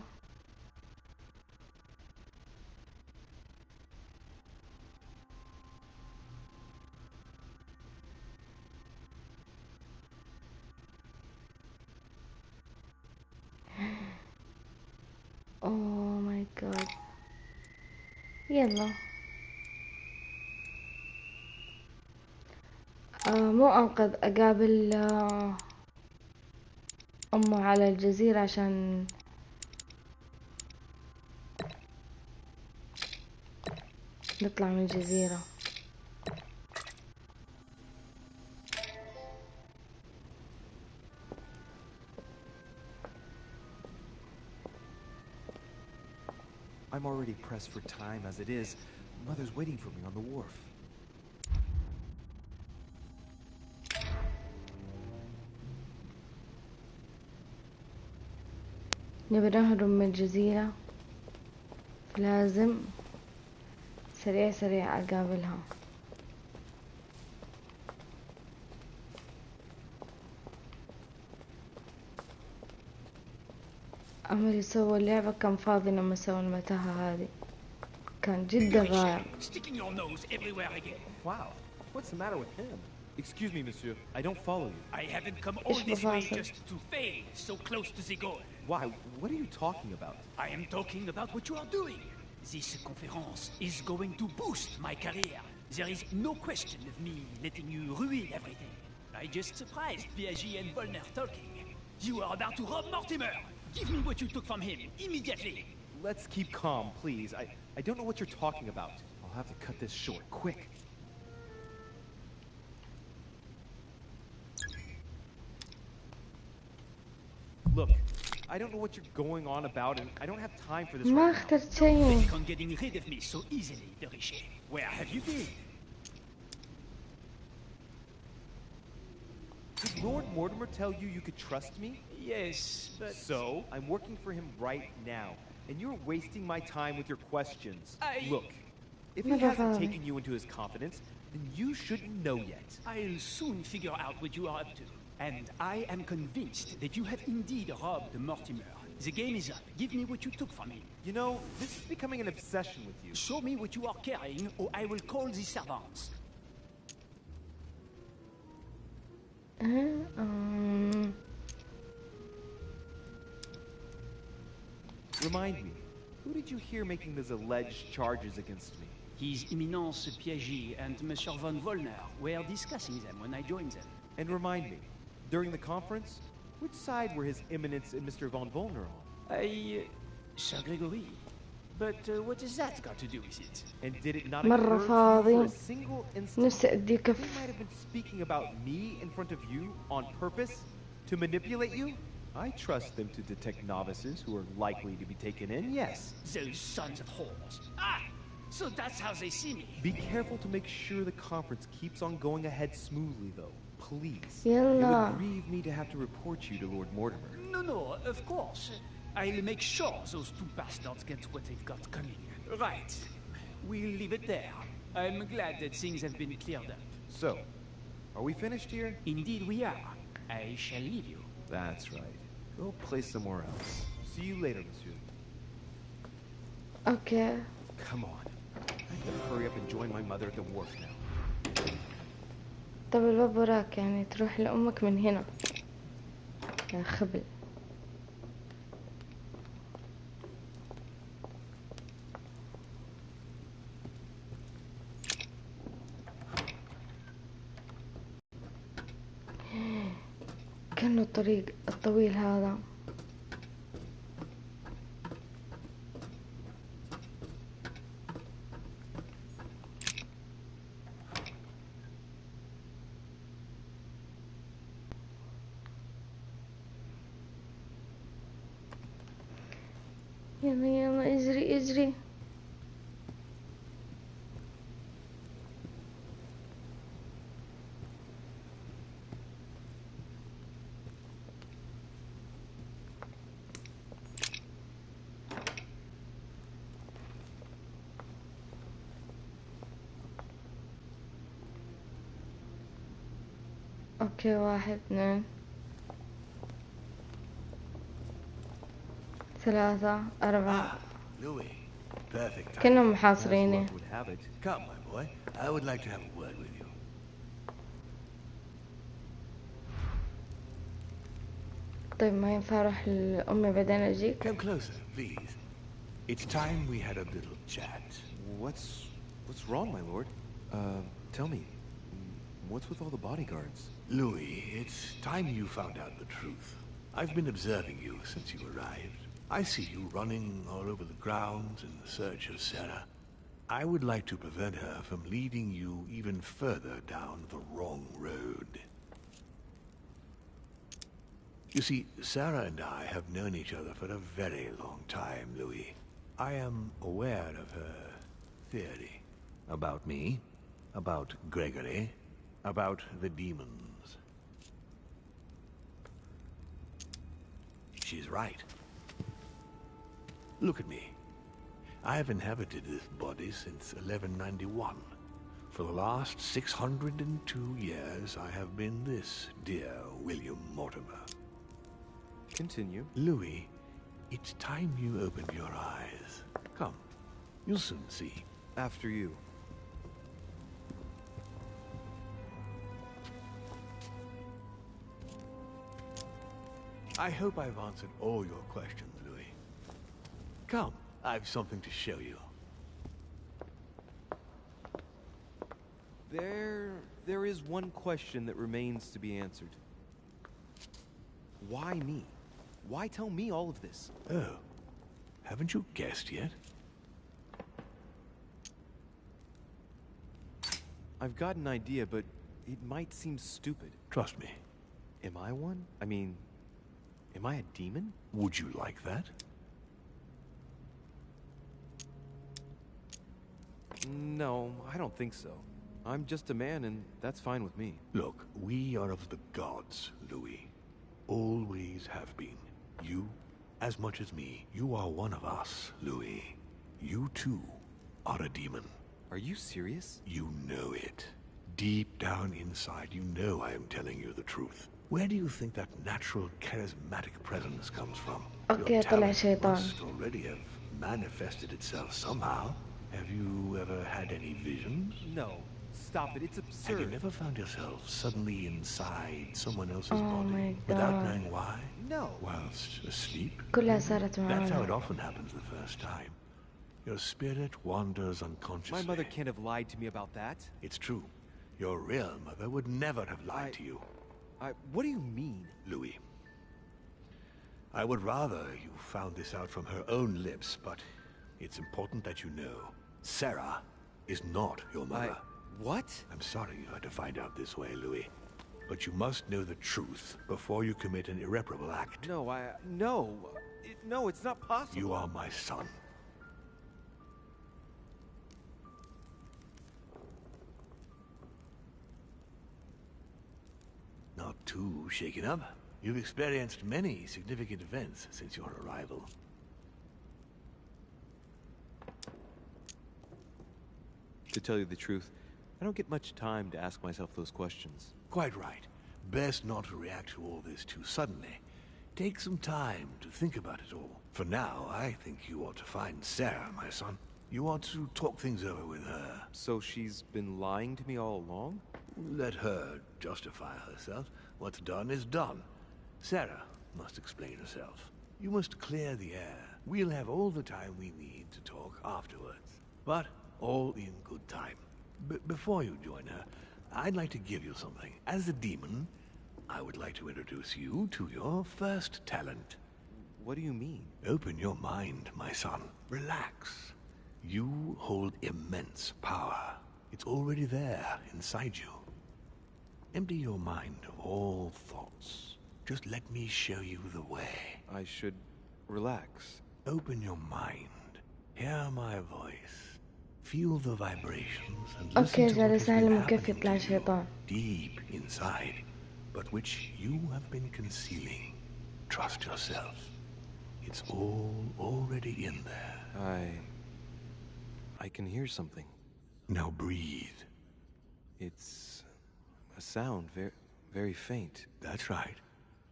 اوه ماي جاد، يلا. مو انقذ، اقابل امه على الجزيرة عشان نطلع من الجزيرة. I'm already pressed for time as it is. Mother's waiting for me on the wharf. نبي نهرب من الجزيرة، لازم سريع سريع اقابلها. أمل سوى اللعبة كان فاضي لما سوى المتاهة هذه، كان جدا رائع. Sticking your nose everywhere again. Wow, what's the matter with him? Excuse me, monsieur. I don't follow you. I haven't come all this way just to fail so close to the goal. Why? What are you talking about? I am talking about what you are doing. This conference is going to boost my career. There is no question of me letting you ruin everything. I just surprised Piaget and Volner talking. You are about to rob Mortimer. Give me what you took from him, immediately. let's keep calm, please. I don't know what you're talking about. I'll have to cut this short, quick. Look, I don't know what you're going on about, and I don't have time for this ما right now. اخترت شيء. Think on getting rid of me so easily, de Richet. Where have you been? Did Lord Mortimer tell you you could trust me? Yes, but... So, I'm working for him right now, and you're wasting my time with your questions. Look, if he hasn't taken you into his confidence, then you shouldn't know yet. I'll soon figure out what you are up to. And I am convinced that you have indeed robbed Mortimer. The game is up. Give me what you took from him. You know, this is becoming an obsession with you. Show me what you are carrying, or I will call the servants. Remind me, who did you hear making those alleged charges against me? His Eminence Piaget and Monsieur von Wollner were discussing them when I joined them. And remind me, during the conference, which side were His Eminence and Mr. von Wollner on? Sir Gregory. But what has that got to do with it? And did it not مرة occur to you for فاضي. a single instant نفسي أدي that they كف. might have been speaking about me in front of you on purpose? To manipulate you? I trust them to detect novices who are likely to be taken in, yes. Those sons of whores. Ah! So that's how they see me. Be careful to make sure the conference keeps on going ahead smoothly, though. Please. يلا. It would grieve me to have to report you to Lord Mortimer. No, of course. I'll make sure those two bastards get what they've got coming. Right. We'll leave it there. I'm glad that things have been cleared up. So, are we finished here? Indeed we are. I shall leave you. That's right. Go play somewhere else. See you later, monsieur. Okay. Come on. I have to hurry up and join my mother at the wharf now. طب الباب وراك يعني تروح لأمك من هنا يا خبل. كأنه الطريق الطويل هذا. يلا يلا اجري اجري. اوكي 1 2 3 4 Louis, perfect. كأنهم محاصريني. Would have it. Come, my boy. I would like to have a word with you. طيب ما ينفع اروح لأمي بعدين اجيك؟ Come closer, please. It's time we had a little chat. What's wrong, my lord? Tell me. What's with all the bodyguards? Louis, it's time you found out the truth. I've been observing you since you arrived. I see you running all over the grounds in the search of Sarah. I would like to prevent her from leading you even further down the wrong road. You see, Sarah and I have known each other for a very long time, Louis. I am aware of her theory. About me, about Gregory, about the demons. She's right. Look at me. I have inhabited this body since 1191. For the last 602 years, I have been this dear William Mortimer. Continue. Louis, it's time you opened your eyes. Come, you'll soon see. After you. I hope I've answered all your questions, Louis. Come, I've something to show you. There is one question that remains to be answered. Why me? Why tell me all of this? Oh, Haven't you guessed yet? I've got an idea, but it might seem stupid. Trust me. Am I one? I mean, am I a demon? Would you like that? No, I don't think so. I'm just a man, and that's fine with me. Look, we are of the gods, Louis. Always have been. You, as much as me, you are one of us, Louis. You too are a demon. Are you serious? You know it. Deep down inside, you know I am telling you the truth. Where do you think that natural, charismatic presence comes from? Your talent must already have manifested itself somehow. Have you ever had any visions? No. Stop it, it's absurd. Have you never found yourself suddenly inside someone else's body without knowing why? No. Whilst asleep? كلها صارت معانا. That's how it often happens the first time. Your spirit wanders unconsciously. My mother can't have lied to me about that. It's true. Your real mother would never have lied to you. What do you mean? Louis, I would rather you found this out from her own lips, but it's important that you know. Sarah is not your mother. What? I'm sorry you had to find out this way, Louis. But you must know the truth before you commit an irreparable act. No, no, it's not possible. You are my son. Not too shaken up. You've experienced many significant events since your arrival. To tell you the truth, I don't get much time to ask myself those questions. Quite right. Best not to react to all this too suddenly. Take some time to think about it all. For now, I think you ought to find Sarah, my son. You ought to talk things over with her. So she's been lying to me all along? Let her justify herself. What's done is done. Sarah must explain herself. You must clear the air. We'll have all the time we need to talk afterwards. But all in good time. Before you join her, I'd like to give you something. As a demon, I would like to introduce you to your first talent. What do you mean? Open your mind, my son. Relax. You hold immense power. It's already there, inside you. Empty your mind of all thoughts. Just let me show you the way. I should relax. Open your mind. Hear my voice. Feel the vibrations and اوكي listen to what has جالس been أعلم كيف happening يطلع to you شيطان. deep inside, but which you have been concealing. Trust yourself. It's all already in there. I can hear something. Now breathe. It's a sound, very faint. That's right.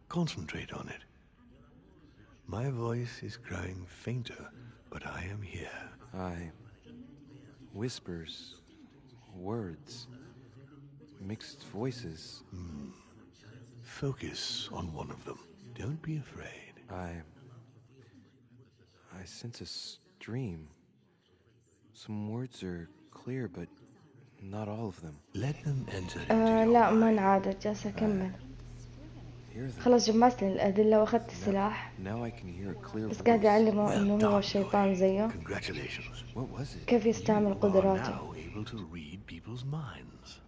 Concentrate on it. My voice is growing fainter, but I am here. Whispers, words, mixed voices. Focus on one of them. Don't be afraid. I sense a stream. Some words are clear, but not all of them. Let them enter لا ما انعادت جالسة أكمل. خلاص جمعت لي الأدلة وأخذت السلاح. Now I can hear a clear بس قاعد أعلمه إنه هو شيطان زيه. Congratulations. What was it? كيف يستعمل قدراته. You are now able to read people's minds.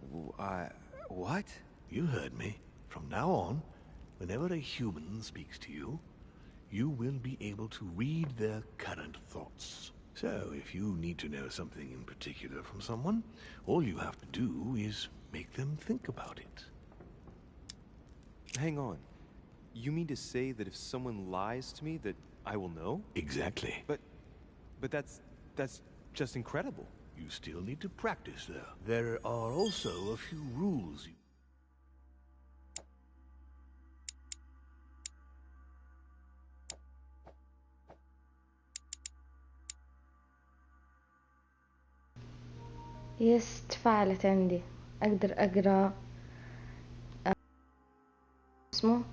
What? You heard me. From now on, whenever a human speaks to you, you will be able to read their current thoughts. So, if you need to know something in particular from someone, all you have to do is make them think about it. Hang on. You mean to say that if someone lies to me that I will know? Exactly. But that's just incredible. You still need to practice, though. There are also a few rules you... يس تفاعلت عندي. أقدر أقرأ اسمه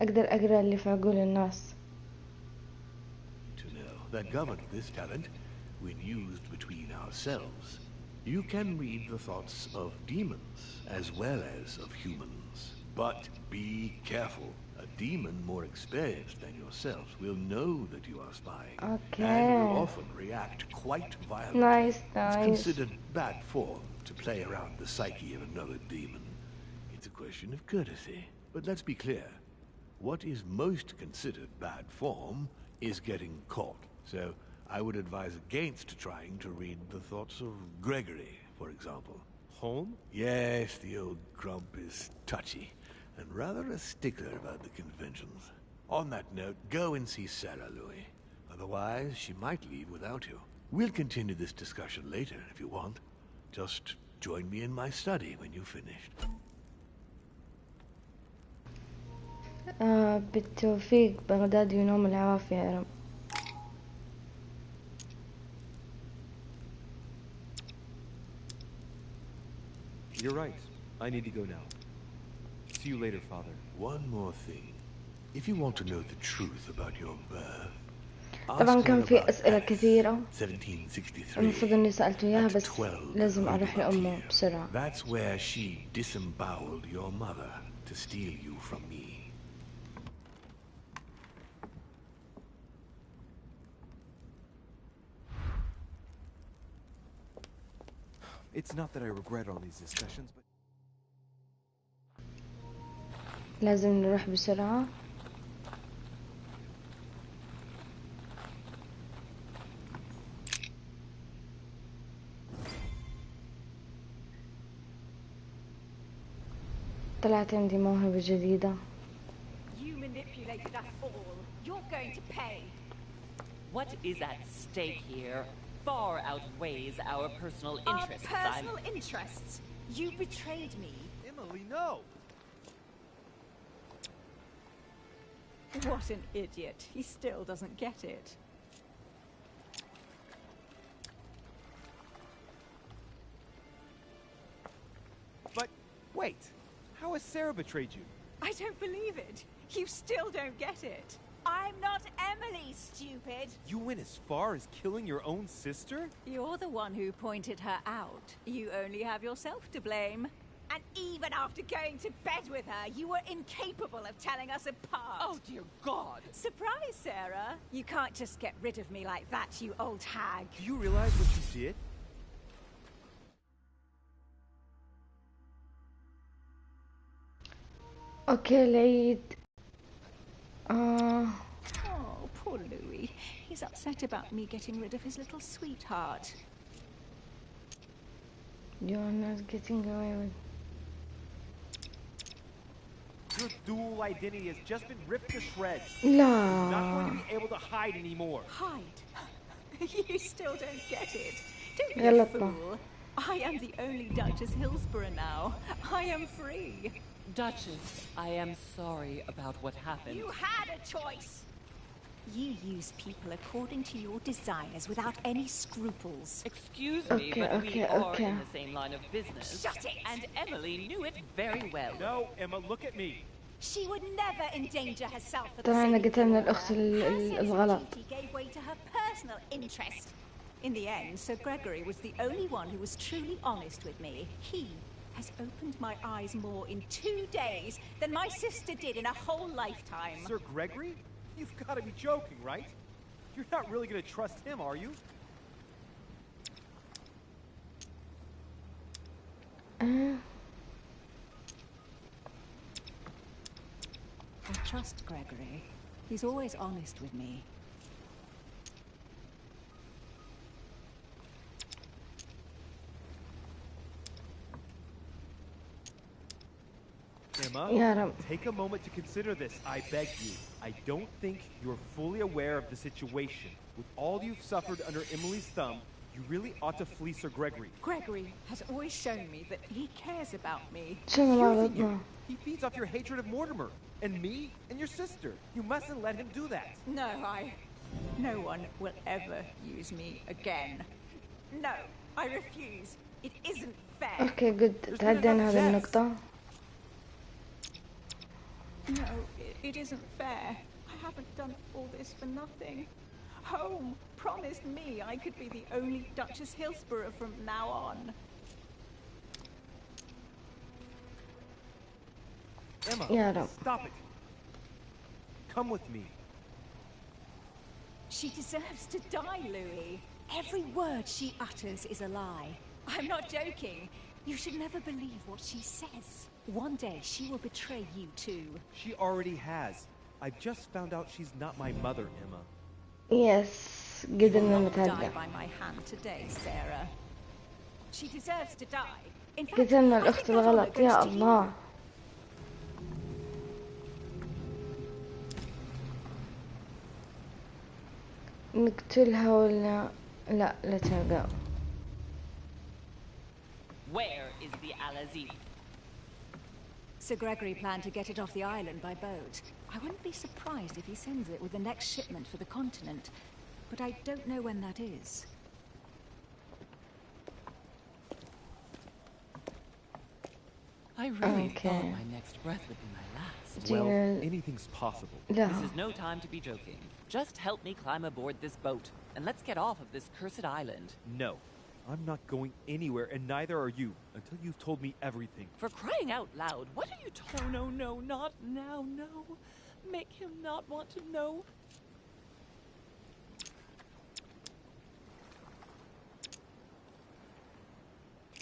أقدر أقرأ اللي في عقول الناس. To know that governed this talent, when used between ourselves, you can read the thoughts of demons as well as of humans. But be careful. A demon more experienced than yourselves will know that you are spying. Okay. And will often react quite violently. Nice. It's considered bad form to play around the psyche of another demon. It's a question of courtesy. But let's be clear. What is most considered bad form is getting caught. So I would advise against trying to read the thoughts of Gregory, for example. Home? Yes, the old grump is touchy, and rather a stickler about the conventions. On that note, go and see Sarah, Louis. Otherwise, she might leave without you. We'll continue this discussion later, if you want. Just join me in my study when you've finished. بالتوفيق بغداد ينوم العوافي يا رب. You're right. I need to go now. See you later, Father. One more thing. If you want to know the truth about your birth, طبعا كان في أسئلة كثيرة 1763 المفروض إني سألته إياها بس لازم أروح لأمه بسرعة. That's where she disemboweled your mother to steal you from me. It's not that I regret all these discussions, but... لازم نروح بسرعة. طلعت عندي موهبة جديدة. You manipulated us all. You're going to pay. What is at stake here far outweighs our personal interests. Our personal interests? You betrayed me. Emily, no! What an idiot. He still doesn't get it. But, wait. How has Sarah betrayed you? I don't believe it. You still don't get it. I'm not Emily, stupid. You went as far as killing your own sister? You're the one who pointed her out. You only have yourself to blame. And even after going to bed with her, you were incapable of telling us apart. Oh, dear God. Surprise, Sarah. You can't just get rid of me like that, you old hag. Do you realize what you did? أوكي العيد. Oh, poor Louis. He's upset about me getting rid of his little sweetheart. You're not getting away with... Your dual identity has just been ripped to shreds. No. You're not going to be able to hide anymore. Hide? You still don't get it. Don't be يلا a fool. I am the only Duchess Hillsborough now. I am free. Duchess, I am sorry about what happened. You had a choice. You use people according to your desires without any scruples. Excuse me, but we are in the same line of business. Shut it! And Emily knew it very well. No, Emma, look at me. She would never endanger herself for the طبعا sake of قتلنا your الأخت honor. الغلط. Her sense of duty gave way to her personal interest. In the end, Sir Gregory was the only one who was truly honest with me. He has opened my eyes more in 2 days than my sister did in a whole lifetime. Sir Gregory? You've got to be joking, right? You're not really going to trust him, are you? I trust Gregory. He's always honest with me. Emma, take a moment to consider this, I beg you. I don't think you're fully aware of the situation. With all you've suffered under Emily's thumb, you really ought to flee Sir Gregory. Gregory has always shown me that he cares about me. He feeds off your hatred of Mortimer, and me, and your sister. You mustn't let him do that. No one will ever use me again. No, I refuse. It isn't fair. اوكي good تعدينا هذه النقطة. No, it isn't fair. I haven't done all this for nothing. Home promised me I could be the only Duchess Hillsborough from now on. Emma, stop it. Come with me. She deserves to die, Louis. Every word she utters is a lie. I'm not joking. You should never believe what she says. One day she will betray you too. She already has. I just found out she's not my mother, Emma. Yes, قدرنا Die نتهدى. by my hand today, Sarah. She deserves to die. In fact, قتلنا I الأخت think that honor الغلط goes يا to you. الله. نقتلها ولا لا لا تلقى. Where is the Al-Aziz? Sir Gregory planned to get it off the island by boat. I wouldn't be surprised if he sends it with the next shipment for the continent, but I don't know when that is. I really thought my next breath would be my last. Well, anything's possible. This is no time to be joking. Just help me climb aboard this boat, and let's get off of this cursed island. No. I'm not going anywhere, and neither are you, until you've told me everything. For crying out loud, what are you talking? No, no, no, not now, no. Make him not want to know.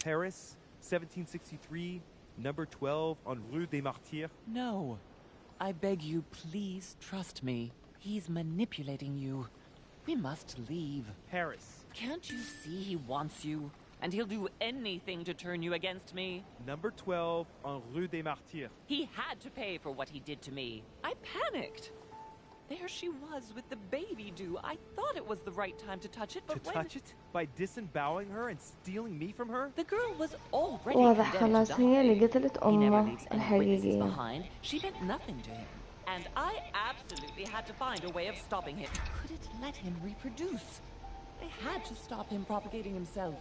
Paris, 1763, number 12 on Rue des Martyrs. No. I beg you, please trust me. He's manipulating you. We must leave. Paris. Can't you see he wants you? And he'll do anything to turn you against me. Number 12 on Rue des Martyrs. He had to pay for what he did to me. I panicked. There she was with the baby due. I thought it was the right time to touch it, but touch it? By disemboweling her and stealing me from her? The girl was already واضح condemned to خلاص هي اللي die. قتلت He never أمه leaves any witnesses الحقيقية. behind. She meant nothing to him. And I absolutely had to find a way of stopping him. I couldn't let him reproduce. I had to stop him propagating himself.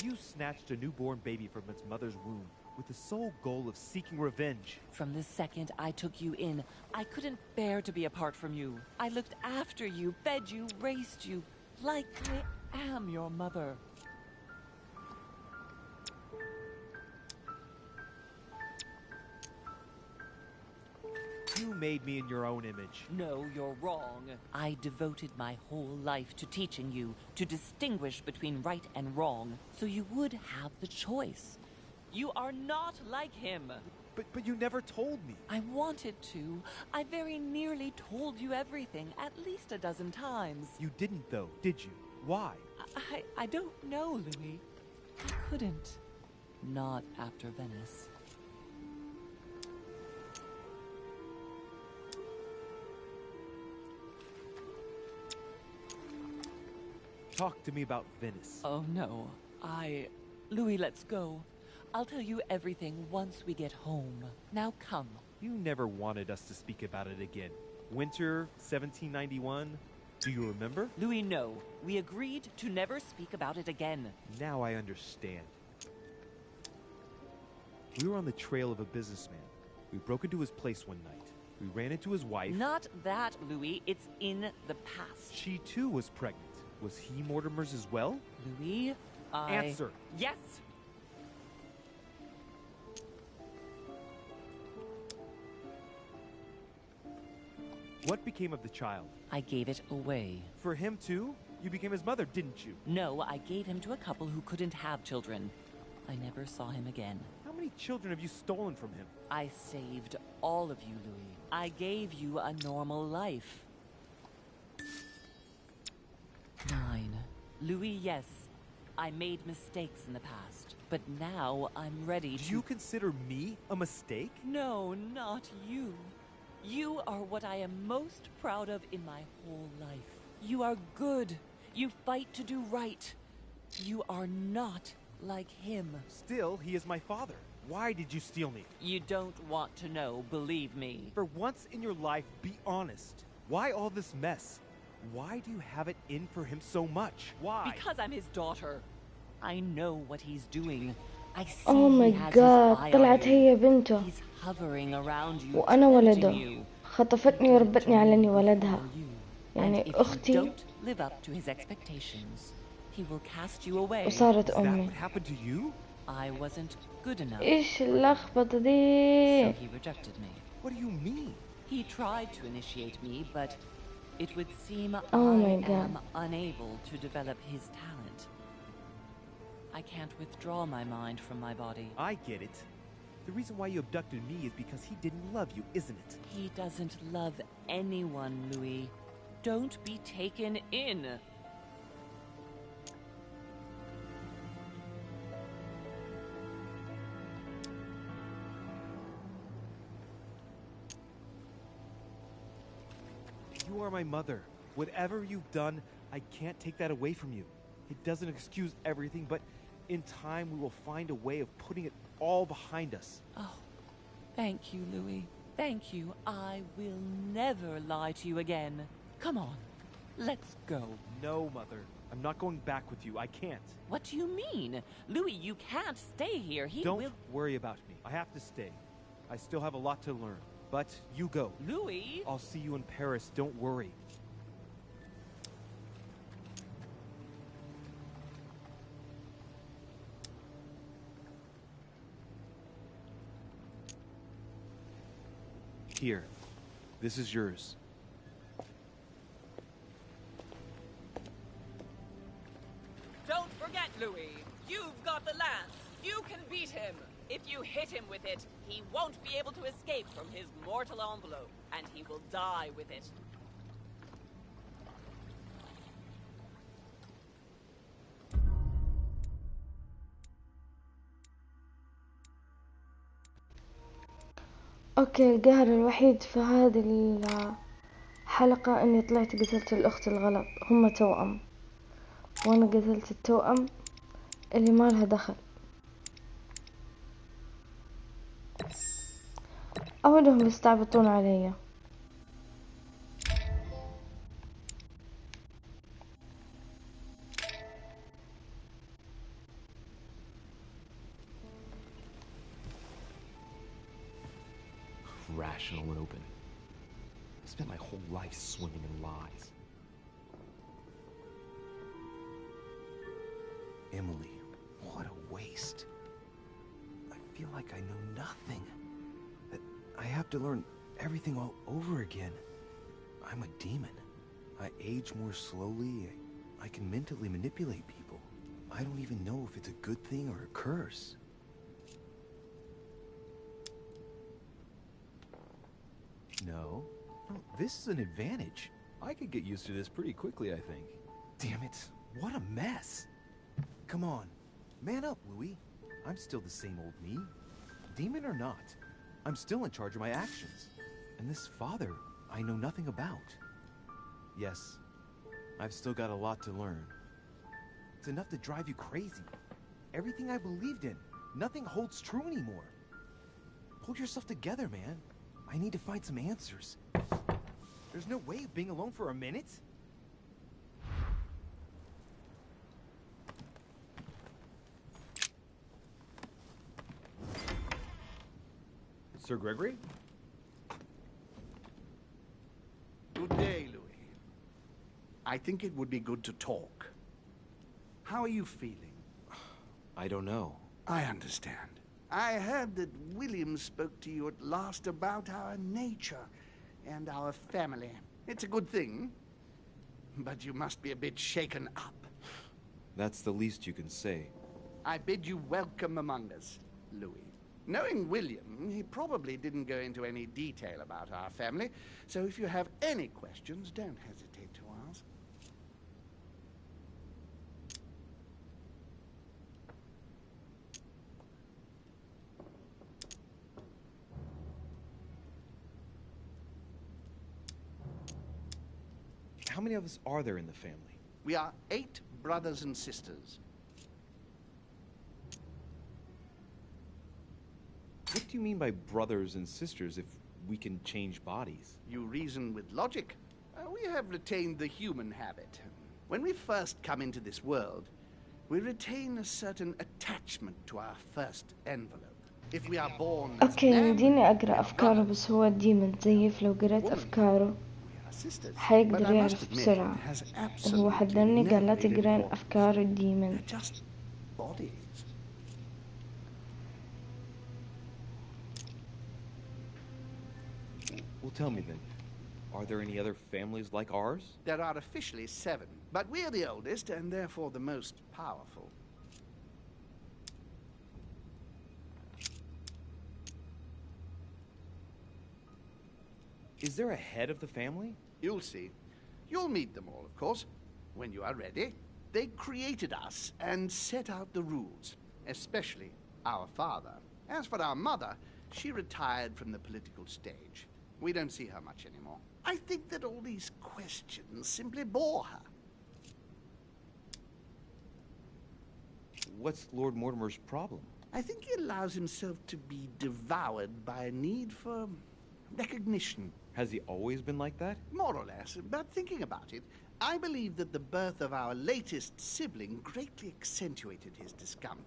You snatched a newborn baby from its mother's womb with the sole goal of seeking revenge. From the second I took you in, I couldn't bear to be apart from you. I looked after you, fed you, raised you, like I am your mother. You made me in your own image. No, you're wrong. I devoted my whole life to teaching you to distinguish between right and wrong, so you would have the choice. You are not like him. But you never told me. I wanted to. I very nearly told you everything, at least a dozen times. You didn't, though, did you? Why? I don't know, Louis. I couldn't. Not after Venice. Talk to me about Venice. Oh, no. Louis, let's go. I'll tell you everything once we get home. Now come. You never wanted us to speak about it again. Winter 1791. Do you remember? Louis, no. We agreed to never speak about it again. Now I understand. We were on the trail of a businessman. We broke into his place one night. We ran into his wife. Not that, Louis. It's in the past. She too was pregnant. Was he Mortimer's as well? Louis, Answer. Yes! What became of the child? I gave it away. For him too? You became his mother, didn't you? No, I gave him to a couple who couldn't have children. I never saw him again. How many children have you stolen from him? I saved all of you, Louis. I gave you a normal life. 9. Louis, yes. I made mistakes in the past, but now I'm ready to... Do you consider me a mistake? No, not you. You are what I am most proud of in my whole life. You are good. You fight to do right. You are not like him. Still, he is my father. Why did you steal me? You don't want to know, believe me. For once in your life, be honest. Why all this mess? Why do you have it in for him so much? Why? Because I'm his daughter. I know what he's doing. I see Oh my he has god his eye طلعت on you. هي بنته He's hovering around you, وأنا tempting ولده you. خطفتني وربتني على إني ولدها يعني if you أختي don't live up to his expectations, he will cast you away. وصارت أمي. happened to you? I wasn't good enough. إيش اللخبطة دي؟ So he rejected me. What do you mean? He tried to initiate me, but it would seem Oh my I God. am unable to develop his talent. I can't withdraw my mind from my body. I get it. The reason why you abducted me is because he didn't love you, isn't it? He doesn't love anyone, Louis. Don't be taken in. You are my mother. Whatever you've done, I can't take that away from you. It doesn't excuse everything, but in time we will find a way of putting it all behind us. Oh, thank you, Louis. Thank you. I will never lie to you again. Come on, let's go. No, Mother. I'm not going back with you. I can't. What do you mean? Louis, you can't stay here. Don't worry about me. I have to stay. I still have a lot to learn. But you go. Louis! I'll see you in Paris. Don't worry. Here. This is yours. Don't forget, Louis. You've got the lance. You can beat him. If you hit him with it, he won't be able to escape from his mortal envelope, and he will die with it. اوكي، القهر الوحيد في هذه الحلقة اني طلعت قتلت الاخت الغلط. هم توأم وانا قتلت التوأم اللي ما لها دخل. اولهم يستعبطون علي. Rational and open. I spent my whole life swimming in lies. Emily, what a waste. I feel like I know nothing. That I have to learn everything all over again. I'm a demon. I age more slowly. I can mentally manipulate people. I don't even know if it's a good thing or a curse. No, this is an advantage. I could get used to this pretty quickly, I think. Damn it, what a mess. Come on, man up, Louis. I'm still the same old me. Demon or not, I'm still in charge of my actions. And this father, I know nothing about. Yes, I've still got a lot to learn. It's enough to drive you crazy. Everything I believed in, nothing holds true anymore. Pull yourself together, man. I need to find some answers. There's no way of being alone for a minute. Sir Gregory? Good day, Louis. I think it would be good to talk. How are you feeling? I don't know. I understand. I heard that William spoke to you at last about our nature and our family. It's a good thing, but you must be a bit shaken up. That's the least you can say. I bid you welcome among us, Louis. Knowing William, he probably didn't go into any detail about our family, so if you have any questions, don't hesitate to ask. How many of us are there in the family? We are 8 brothers and sisters. What do you mean by brothers and sisters if we can change bodies? You reason with logic. We have retained the human habit. When we first come into this world, we retain a certain attachment to our first envelope. If we are born as اوكي، يمديني اقرا افكاره بس هو ديمن زيف. لو قرأت افكاره sisters, حيقدر but I must يعرف admit بسرعة. it has وهو absolutely حذرني قال لا no تقرين importance. أفكار الديمن. They're just bodies. Well, tell me then, are there any other families like ours? There are officially 7, but we're the oldest and therefore the most powerful. Is there a head of the family? You'll see. You'll meet them all, of course, when you are ready. They created us and set out the rules, especially our father. As for our mother, she retired from the political stage. We don't see her much anymore. I think that all these questions simply bore her. What's Lord Mortimer's problem? I think he allows himself to be devoured by a need for recognition. Has he always been like that? More or less, but thinking about it, I believe that the birth of our latest sibling greatly accentuated his discomfort.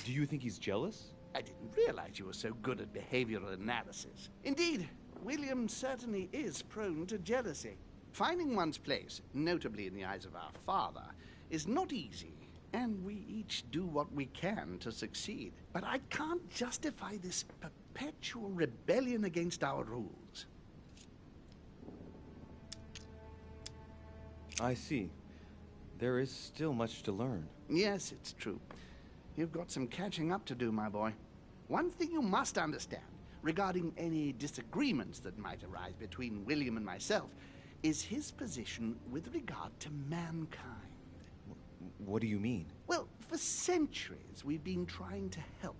Do you think he's jealous? I didn't realize you were so good at behavioral analysis. Indeed, William certainly is prone to jealousy. Finding one's place, notably in the eyes of our father, is not easy, and we each do what we can to succeed. But I can't justify this perpetual rebellion against our rules. I see. There is still much to learn. Yes, it's true. You've got some catching up to do, my boy. One thing you must understand, regarding any disagreements that might arise between William and myself, is his position with regard to mankind. What do you mean? Well, for centuries we've been trying to help,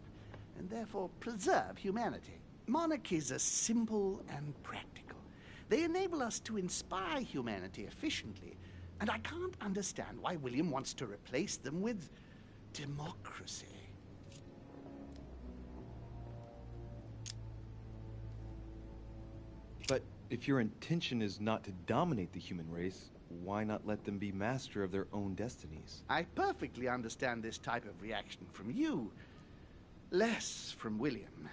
and therefore preserve humanity. Monarchies are simple and practical. They enable us to inspire humanity efficiently, and I can't understand why William wants to replace them with democracy. But if your intention is not to dominate the human race, why not let them be master of their own destinies? I perfectly understand this type of reaction from you, less from William.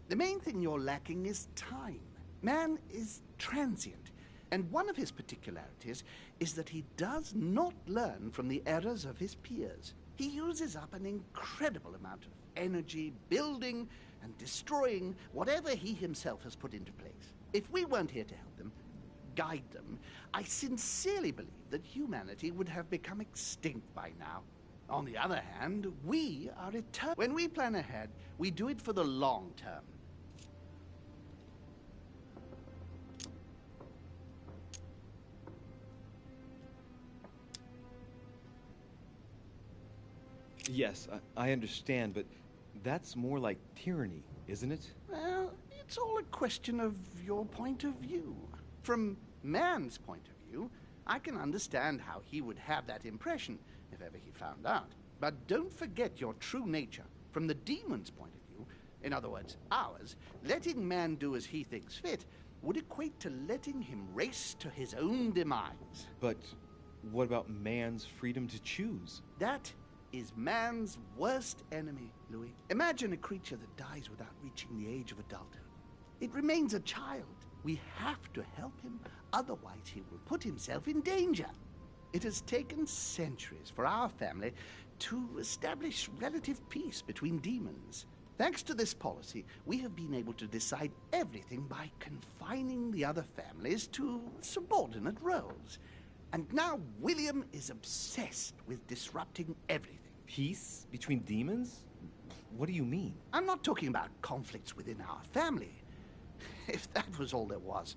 The main thing you're lacking is time. Man is transient, and one of his particularities is that he does not learn from the errors of his peers. He uses up an incredible amount of energy building and destroying whatever he himself has put into place. If we weren't here to help them, guide them, I sincerely believe that humanity would have become extinct by now. On the other hand, we are eternal. When we plan ahead, we do it for the long term. Yes, I understand, but that's more like tyranny, isn't it? Well, it's all a question of your point of view. From man's point of view, I can understand how he would have that impression if ever he found out. But don't forget your true nature. From the demon's point of view, in other words, ours, letting man do as he thinks fit would equate to letting him race to his own demise. But what about man's freedom to choose? That is man's worst enemy, Louis. Imagine a creature that dies without reaching the age of adulthood. It remains a child. We have to help him, otherwise he will put himself in danger. It has taken centuries for our family to establish relative peace between demons. Thanks to this policy, we have been able to decide everything by confining the other families to subordinate roles. And now William is obsessed with disrupting everything. Peace between demons? What do you mean? I'm not talking about conflicts within our family. If that was all there was,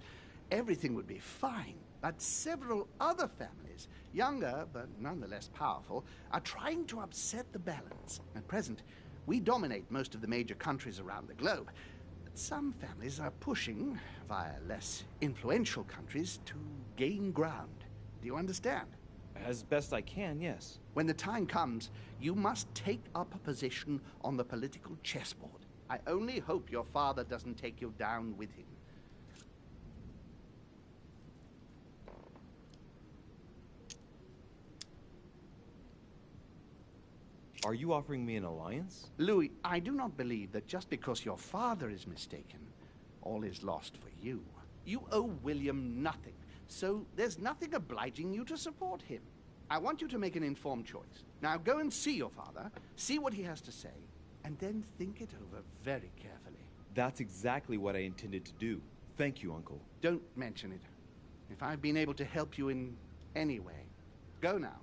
everything would be fine. But several other families, younger but nonetheless powerful, are trying to upset the balance. At present, we dominate most of the major countries around the globe. But some families are pushing, via less influential countries, to gain ground. Do you understand? As best I can, yes. When the time comes, you must take up a position on the political chessboard. I only hope your father doesn't take you down with him. Are you offering me an alliance? Louis, I do not believe that just because your father is mistaken, all is lost for you. You owe William nothing, so there's nothing obliging you to support him. I want you to make an informed choice. Now go and see your father, see what he has to say, and then think it over very carefully. That's exactly what I intended to do. Thank you, Uncle. Don't mention it. If I've been able to help you in any way, go now.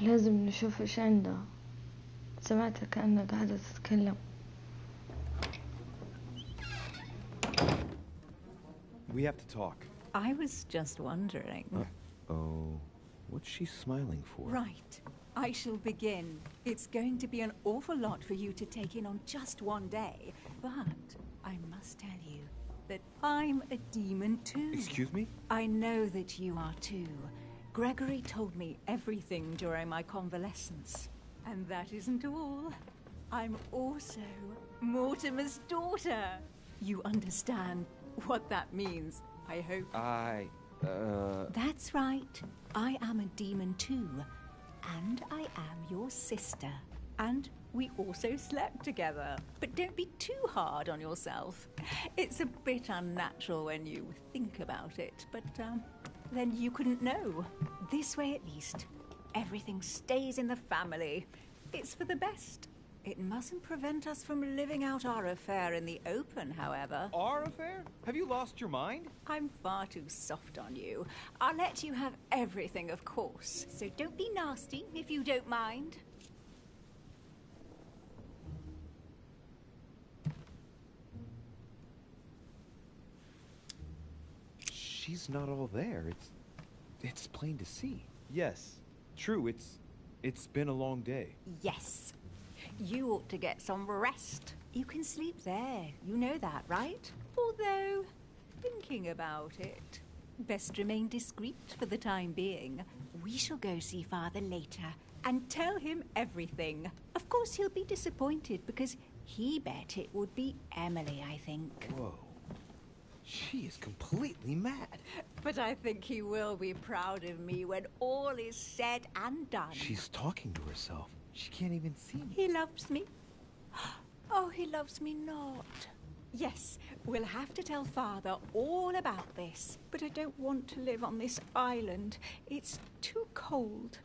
لازم نشوف إيش عنده. سمعتك كأنك قاعدة تتكلم. We have to talk. I was just wondering. Oh, what's she smiling for? Right. I shall begin. It's going to be an awful lot for you to take in on just one day, but I must tell you that I'm a demon too. Excuse me? I know that you are too. Gregory told me everything during my convalescence. And that isn't all. I'm also Mortimer's daughter. You understand what that means, I hope. That's right. I am a demon too. And I am your sister. And we also slept together. But don't be too hard on yourself. It's a bit unnatural when you think about it, but then you couldn't know. This way at least, everything stays in the family. It's for the best. It mustn't prevent us from living out our affair in the open, however. Our affair? Have you lost your mind? I'm far too soft on you. I'll let you have everything, of course. So don't be nasty, if you don't mind. She's not all there. It's plain to see. Yes, true. It's been a long day. Yes. You ought to get some rest. You can sleep there. You know that, right? Although, thinking about it, best remain discreet for the time being. We shall go see Father later and tell him everything. Of course, he'll be disappointed because he bet it would be Emily, I think. Whoa. She is completely mad. But I think he will be proud of me when all is said and done. She's talking to herself. She can't even see me. He loves me. Oh, he loves me not. Yes, we'll have to tell Father all about this. But I don't want to live on this island. It's too cold.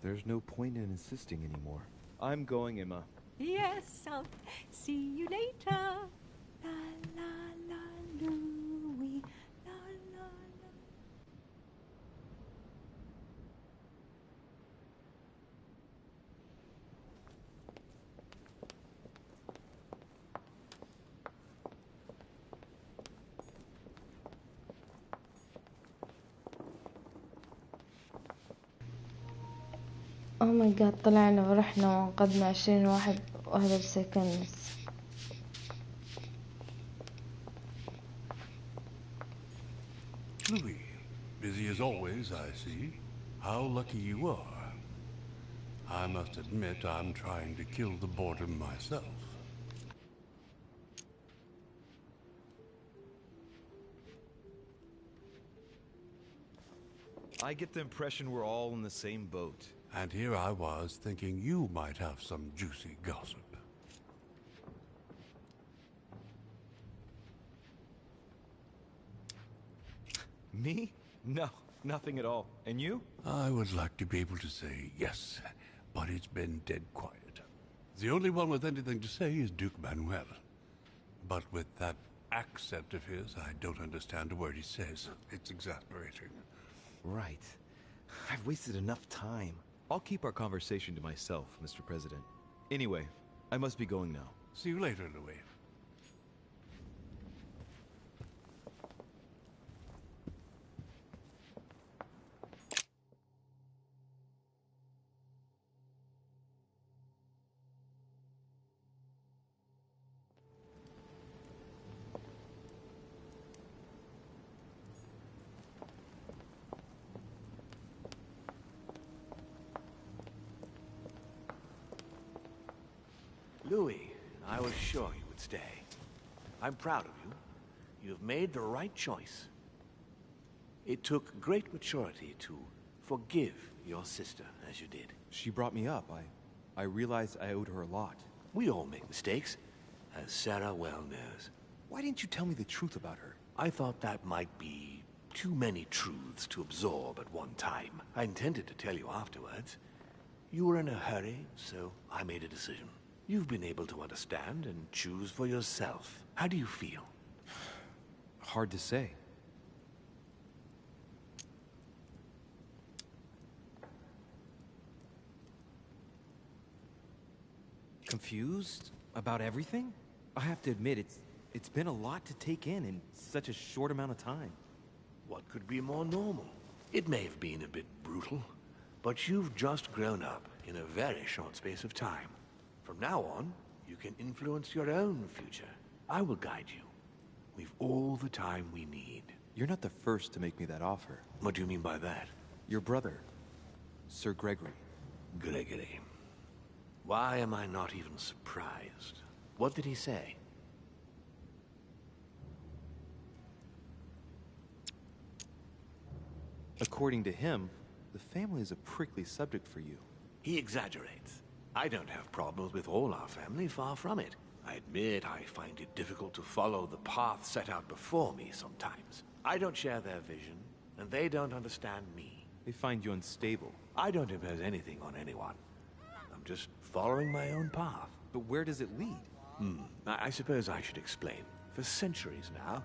There's no point in insisting anymore. I'm going, Emma. Yes, I'll see you later. La la la Louie. La la la. Oh my god، طلعنا ورحنا وانقذنا 20 واحد وهذا بسكندز. Louis, busy as always, I see. How lucky you are. I must admit I'm trying to kill the boredom myself. I get the impression we're all in the same boat. And here I was thinking you might have some juicy gossip. Me? No, nothing at all. And you? I would like to be able to say yes, but it's been dead quiet. The only one with anything to say is Duke Manuel. But with that accent of his, I don't understand a word he says. It's exasperating. Right. I've wasted enough time. I'll keep our conversation to myself, Mr. President. Anyway, I must be going now. See you later, Louis. Louis, I was sure you would stay. I'm proud of you. You've made the right choice. It took great maturity to forgive your sister as you did. She brought me up. I realized I owed her a lot. We all make mistakes, as Sarah well knows. Why didn't you tell me the truth about her? I thought that might be too many truths to absorb at one time. I intended to tell you afterwards. You were in a hurry, so I made a decision. You've been able to understand and choose for yourself. How do you feel? Hard to say. Confused about everything? I have to admit, it's been a lot to take in such a short amount of time. What could be more normal? It may have been a bit brutal, but you've just grown up in a very short space of time. From now on, you can influence your own future. I will guide you. We've all the time we need. You're not the first to make me that offer. What do you mean by that? Your brother, Sir Gregory. Gregory. Why am I not even surprised? What did he say? According to him, the family is a prickly subject for you. He exaggerates. I don't have problems with all our family, far from it. I admit I find it difficult to follow the path set out before me sometimes. I don't share their vision, and they don't understand me. They find you unstable. I don't impose anything on anyone. I'm just following my own path. But where does it lead? I suppose I should explain. For centuries now,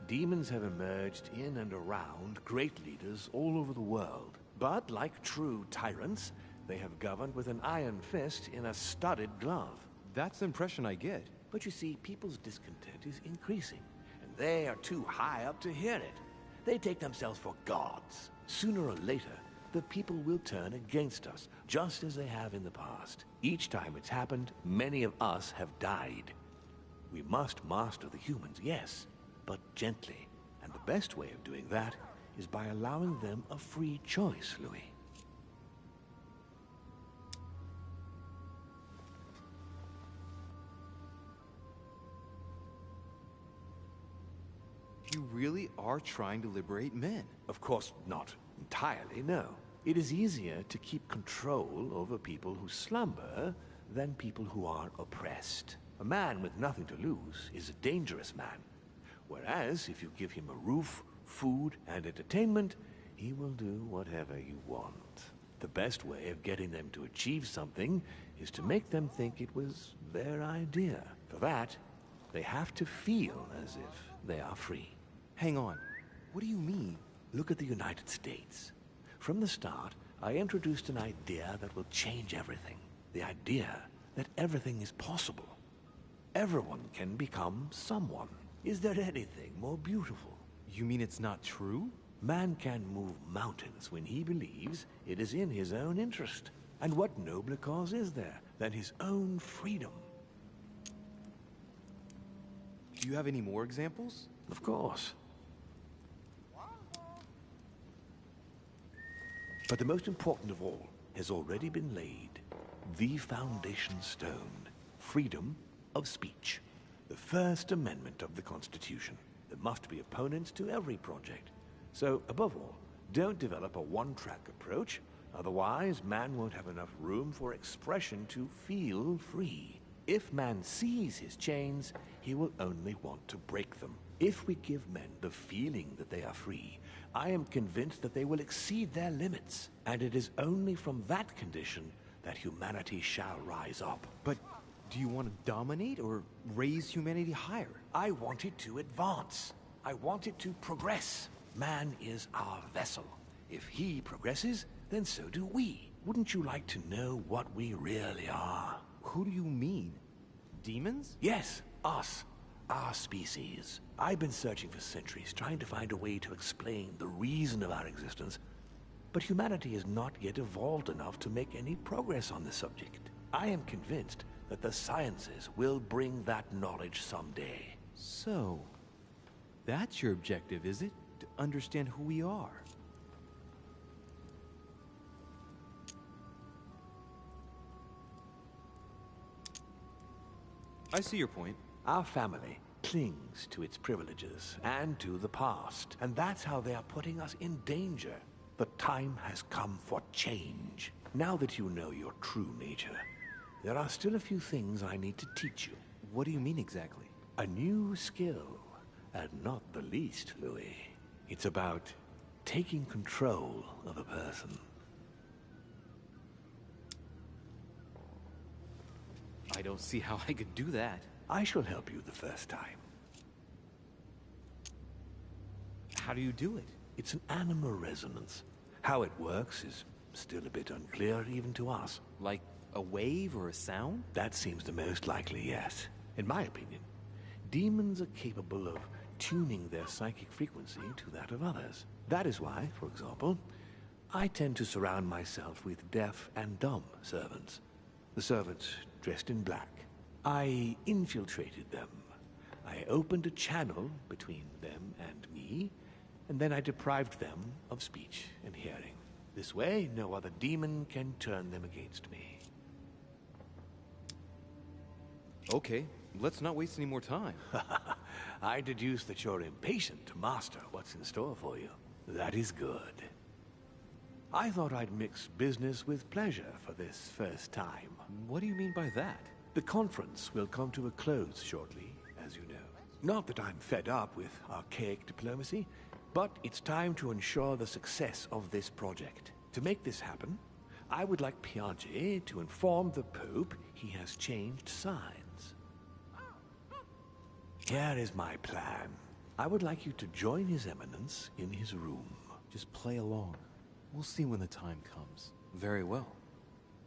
demons have emerged in and around great leaders all over the world. But like true tyrants, they have governed with an iron fist in a studded glove. That's the impression I get. But you see, people's discontent is increasing, and they are too high up to hear it. They take themselves for gods. Sooner or later, the people will turn against us, just as they have in the past. Each time it's happened, many of us have died. We must master the humans, yes, but gently. And the best way of doing that is by allowing them a free choice, Louis. You really are trying to liberate men. Of course not entirely, no. It is easier to keep control over people who slumber than people who are oppressed. A man with nothing to lose is a dangerous man. Whereas, if you give him a roof, food, and entertainment, he will do whatever you want. The best way of getting them to achieve something is to make them think it was their idea. For that, they have to feel as if they are free. Hang on. What do you mean? Look at the United States. From the start, I introduced an idea that will change everything. The idea that everything is possible. Everyone can become someone. Is there anything more beautiful? You mean it's not true? Man can move mountains when he believes it is in his own interest. And what nobler cause is there than his own freedom? Do you have any more examples? Of course. But the most important of all has already been laid. The foundation stone. Freedom of speech. The First Amendment of the Constitution. There must be opponents to every project. So, above all, don't develop a one-track approach. Otherwise, man won't have enough room for expression to feel free. If man sees his chains, he will only want to break them. If we give men the feeling that they are free, I am convinced that they will exceed their limits. And it is only from that condition that humanity shall rise up. But do you want to dominate or raise humanity higher? I want it to advance. I want it to progress. Man is our vessel. If he progresses, then so do we. Wouldn't you like to know what we really are? Who do you mean? Demons? Yes, us. Our species. I've been searching for centuries, trying to find a way to explain the reason of our existence. But humanity has not yet evolved enough to make any progress on the subject. I am convinced that the sciences will bring that knowledge someday. So, that's your objective, is it? To understand who we are? I see your point. Our family clings to its privileges and to the past, and that's how they are putting us in danger. The time has come for change. Now that you know your true nature, there are still a few things I need to teach you. What do you mean exactly? A new skill, and not the least, Louis. It's about taking control of a person. I don't see how I could do that. I shall help you the first time. How do you do it? It's an animal resonance. How it works is still a bit unclear even to us. Like a wave or a sound? That seems the most likely, yes. In my opinion, demons are capable of tuning their psychic frequency to that of others. That is why, for example, I tend to surround myself with deaf and dumb servants. The servants dressed in black. I infiltrated them. I opened a channel between them and me, and then I deprived them of speech and hearing. This way, no other demon can turn them against me. Okay, let's not waste any more time. I deduce that you're impatient to master what's in store for you. That is good. I thought I'd mix business with pleasure for this first time. What do you mean by that? The conference will come to a close shortly, as you know. Not that I'm fed up with archaic diplomacy, but it's time to ensure the success of this project. To make this happen, I would like Piaget to inform the Pope he has changed sides. Here is my plan. I would like you to join His Eminence in his room. Just play along. We'll see when the time comes. Very well.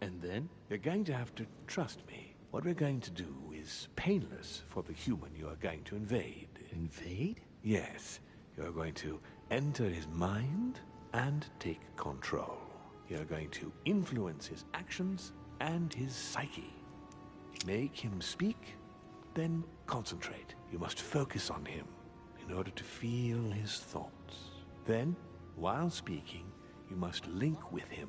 And then? You're going to have to trust me. What we're going to do is painless for the human you are going to invade. Invade? Yes. You're going to enter his mind and take control. You're going to influence his actions and his psyche. Make him speak, then concentrate. You must focus on him in order to feel his thoughts. Then, while speaking, you must link with him.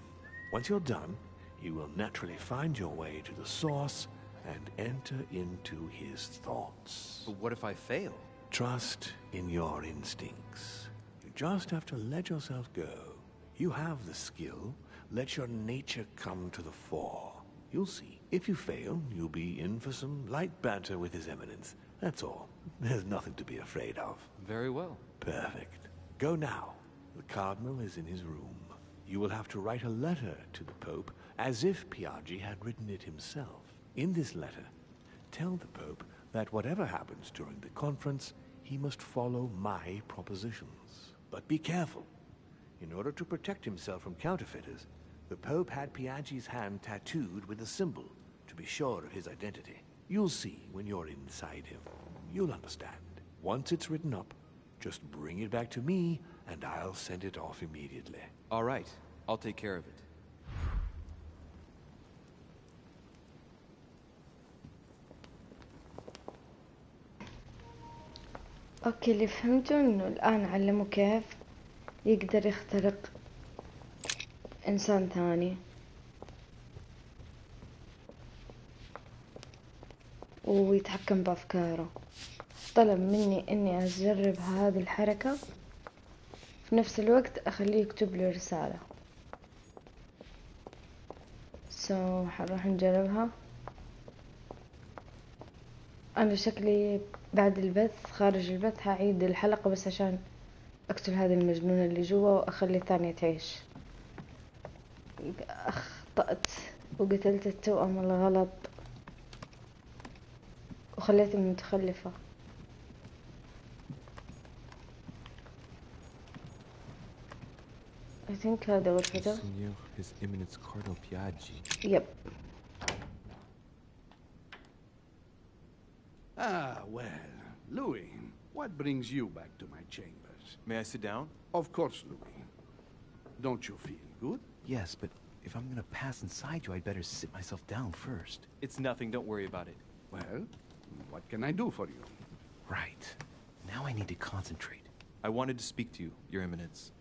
Once you're done, you will naturally find your way to the source and enter into his thoughts. But what if I fail? Trust in your instincts. You just have to let yourself go. You have the skill. Let your nature come to the fore. You'll see. If you fail, you'll be in for some light banter with His Eminence. That's all. There's nothing to be afraid of. Very well. Perfect. Go now. The Cardinal is in his room. You will have to write a letter to the Pope as if Piaggi had written it himself. In this letter, tell the Pope that whatever happens during the conference, he must follow my propositions. But be careful. In order to protect himself from counterfeiters, the Pope had Piaggi's hand tattooed with a symbol to be sure of his identity. You'll see when you're inside him. You'll understand. Once it's written up, just bring it back to me, and I'll send it off immediately. All right. I'll take care of it. اوكي، اللي فهمته انه الان علمه كيف يقدر يخترق انسان ثاني ويتحكم بافكاره. طلب مني اني اجرب هذه الحركة، في نفس الوقت اخليه يكتب لي رسالة. حنروح نجربها. انا شكلي بعد البث، خارج البث، هعيد الحلقة بس عشان اقتل هذه المجنونة اللي جوا واخلي الثانية تعيش. اخطأت وقتلت التوأم الغلط وخليت المتخلفة. I think هذا غرفته. Signor, His Eminence Cardinal Piaggi. Yep. Ah, well, Louis, what brings you back to my chambers? May I sit down? Of course, Louis. Don't you feel good? Yes, but if I'm gonna pass inside you, I'd better sit myself down first. It's nothing, don't worry about it. Well, what can I do for you? Right. Now I need to concentrate. I wanted to speak to you, Your Eminence.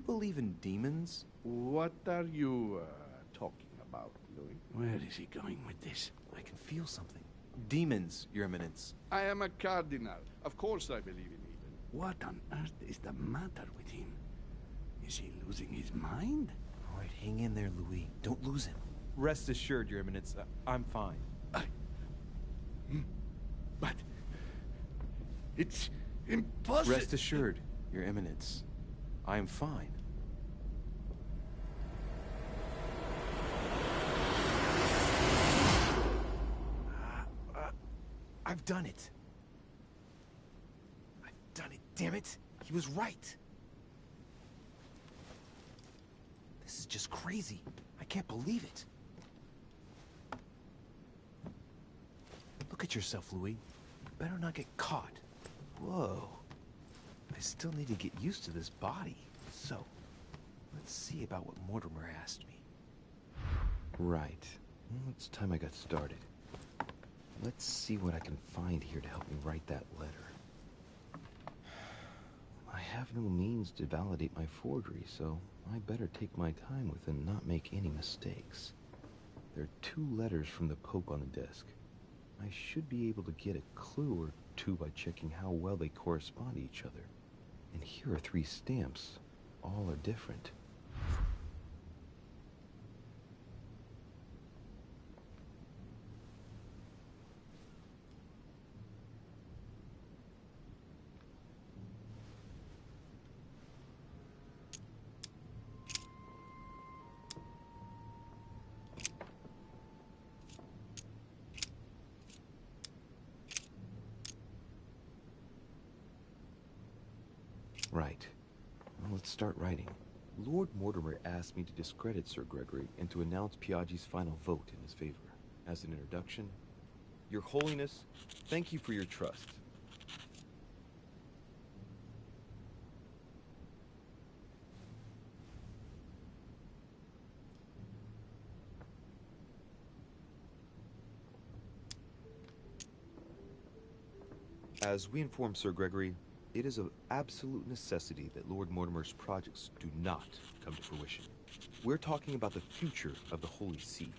believe in demons? What are you talking about, Louis? Where is he going with this? I can feel something. Demons, Your Eminence. I am a cardinal. Of course I believe in evil. What on earth is the matter with him? Is he losing his mind? All right, hang in there, Louis. Don't lose him. Rest assured, Your Eminence, I'm fine. But it's impossible. Rest assured, Your Eminence, I am fine. I've done it. I've done it, damn it. He was right. This is just crazy. I can't believe it. Look at yourself, Louis. You better not get caught. Whoa. I still need to get used to this body. So, let's see about what Mortimer asked me. Right. Well, it's time I got started. Let's see what I can find here to help me write that letter. I have no means to validate my forgery, so I better take my time with it and not make any mistakes. There are 2 letters from the Pope on the desk. I should be able to get a clue or 2 by checking how well they correspond to each other. And here are 3 stamps. All are different. Right. Well, let's start writing. Lord Mortimer asked me to discredit Sir Gregory and to announce Piaggi's final vote in his favor. As an introduction, Your Holiness, thank you for your trust. As we inform Sir Gregory, it is of absolute necessity that Lord Mortimer's projects do not come to fruition. We're talking about the future of the Holy See.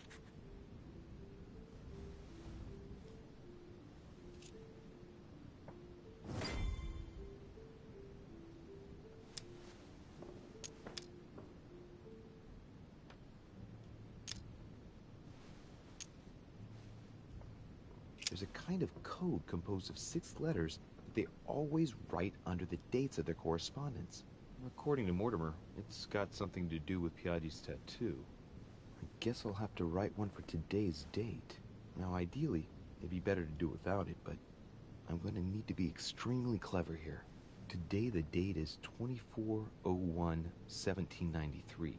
There's a kind of code composed of 6 letters that they always write under the dates of their correspondence. According to Mortimer, it's got something to do with Piaggi's tattoo. I guess I'll have to write one for today's date. Now, ideally, it'd be better to do without it, but I'm going to need to be extremely clever here. Today, the date is 24/01/1793.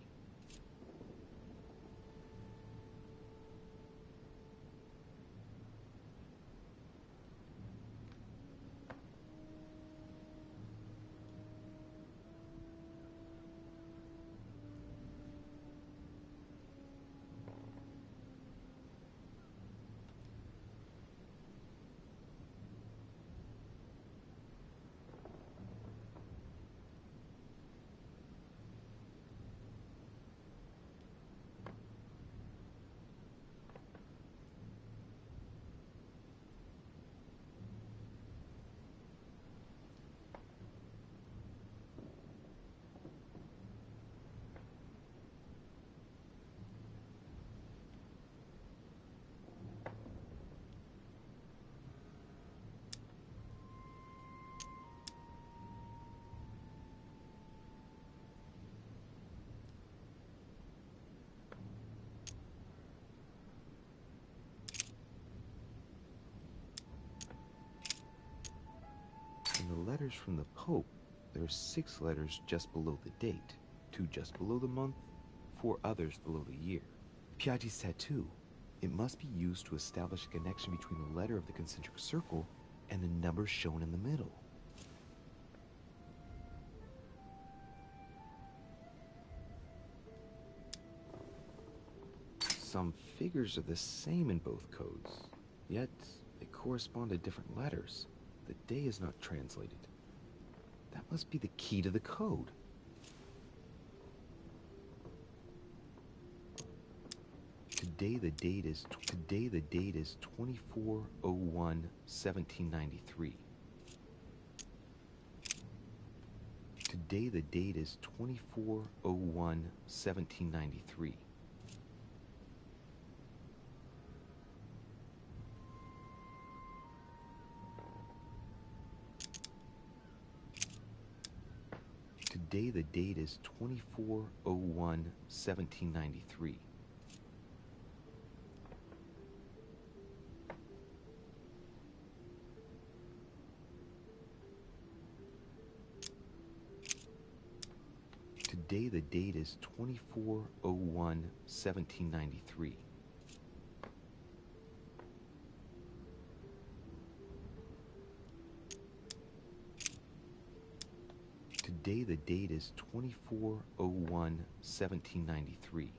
In the letters from the Pope, there are 6 letters just below the date, 2 just below the month, 4 others below the year. Piaggi's tattoo. It must be used to establish a connection between the letter of the concentric circle and the number shown in the middle. Some figures are the same in both codes, yet they correspond to different letters. The day is not translated. That must be the key to the code. Today the date is 24/01/1793. Today the date is 24/01/1793. Today the date is 24/01/1793. Today the date is 24/01/1793. Today the date is 24/01/1793.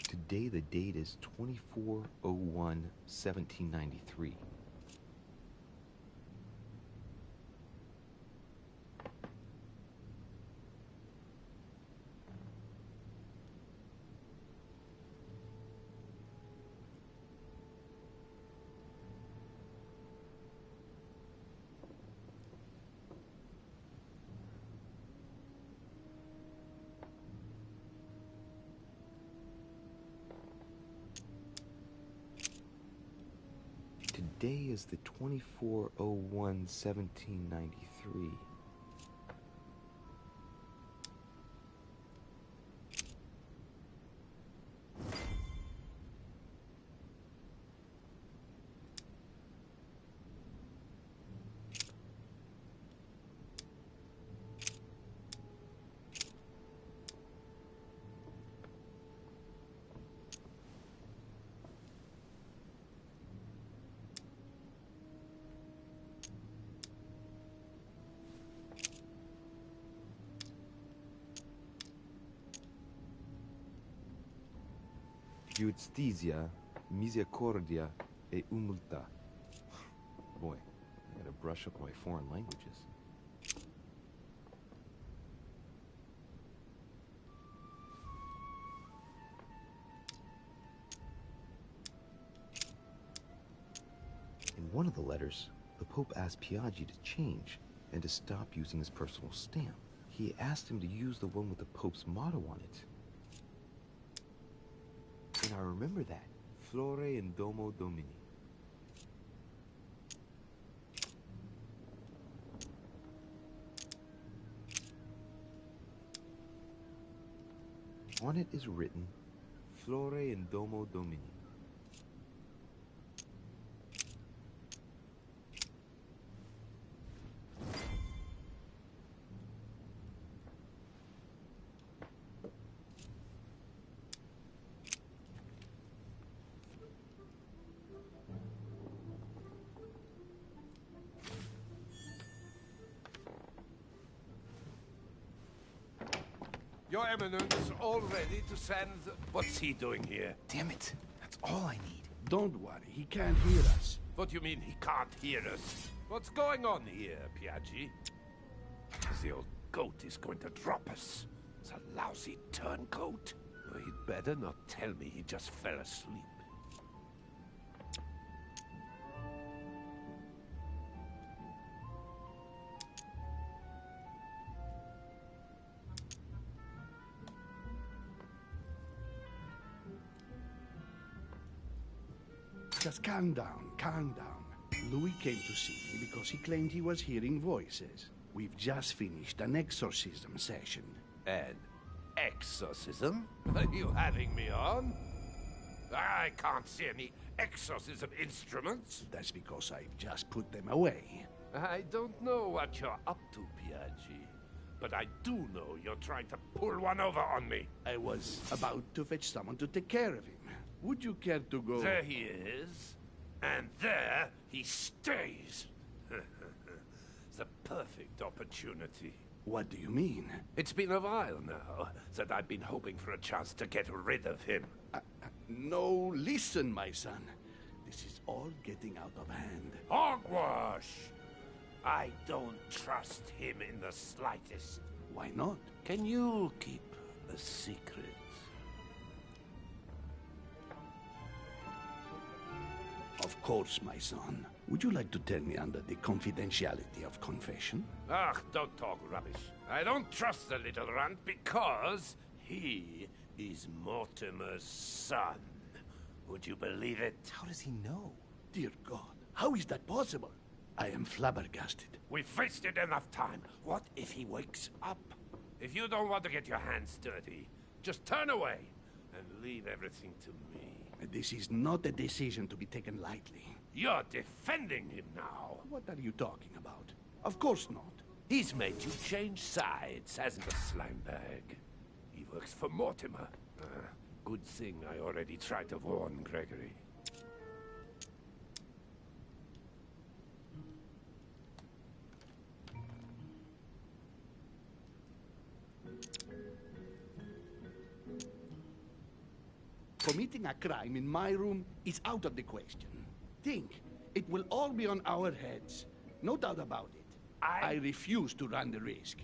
Today the date is 24/01/1793. Today is the 24/01/1793. Justitia, misericordia e humiltà. Boy, I gotta brush up my foreign languages. In one of the letters, the Pope asked Piaggi to change and to stop using his personal stamp. He asked him to use the one with the Pope's motto on it. And I remember that. Flore in Domo Domini. On it is written, Flore in Domo Domini. Your Eminence, all ready to send... What's he doing here? Damn it. That's all I need. Don't worry, he can't hear us. What do you mean he can't hear us? What's going on here, Piaggi? The old goat is going to drop us. The lousy turncoat. Oh, he'd better not tell me he just fell asleep. Just calm down, calm down. Louis came to see me because he claimed he was hearing voices. We've just finished an exorcism session. An exorcism? Are you having me on? I can't see any exorcism instruments. That's because I just put them away. I don't know what you're up to, Piaggi. But I do know you're trying to pull one over on me. I was about to fetch someone to take care of him. Would you care to go? There he is. And there he stays. The perfect opportunity. What do you mean? It's been a while now that I've been hoping for a chance to get rid of him. No, listen, my son. This is all getting out of hand. Hogwash! I don't trust him in the slightest. Why not? Can you keep a secret? Of course, my son. Would you like to tell me under the confidentiality of confession? Ah, don't talk rubbish. I don't trust the little runt because he is Mortimer's son. Would you believe it? How does he know? Dear God, how is that possible? I am flabbergasted. We've wasted enough time. What if he wakes up? If you don't want to get your hands dirty, just turn away and leave everything to me. This is not a decision to be taken lightly. You're defending him now. What are you talking about? Of course not. He's made you change sides, hasn't the slime bag? He works for Mortimer. Good thing I already tried to warn Gregory. Committing a crime in my room is out of the question. Think, it will all be on our heads. No doubt about it. I refuse to run the risk.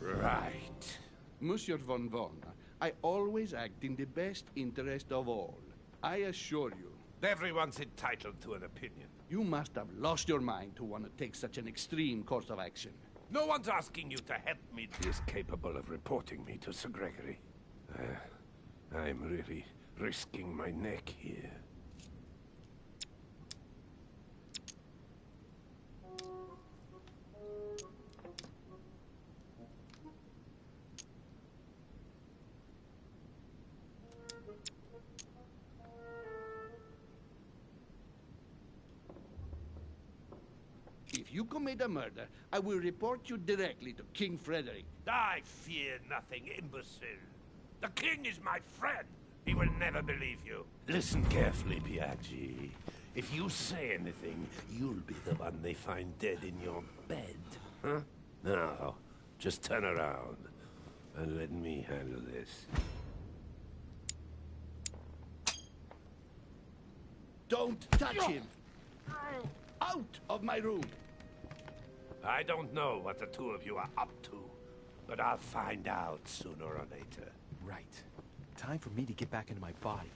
Right. Monsieur von Von, I always act in the best interest of all. I assure you. Everyone's entitled to an opinion. You must have lost your mind to want to take such an extreme course of action. No one's asking you to help me. He is capable of reporting me to Sir Gregory. I'm really risking my neck here. If you commit a murder, I will report you directly to King Frederick. I fear nothing, imbecile. The king is my friend. He will never believe you. Listen carefully, Piaggi. If you say anything, you'll be the one they find dead in your bed. Huh? Now, just turn around and let me handle this. Don't touch him! Out of my room! I don't know what the two of you are up to, but I'll find out sooner or later. Right. Time for me to get back into my body.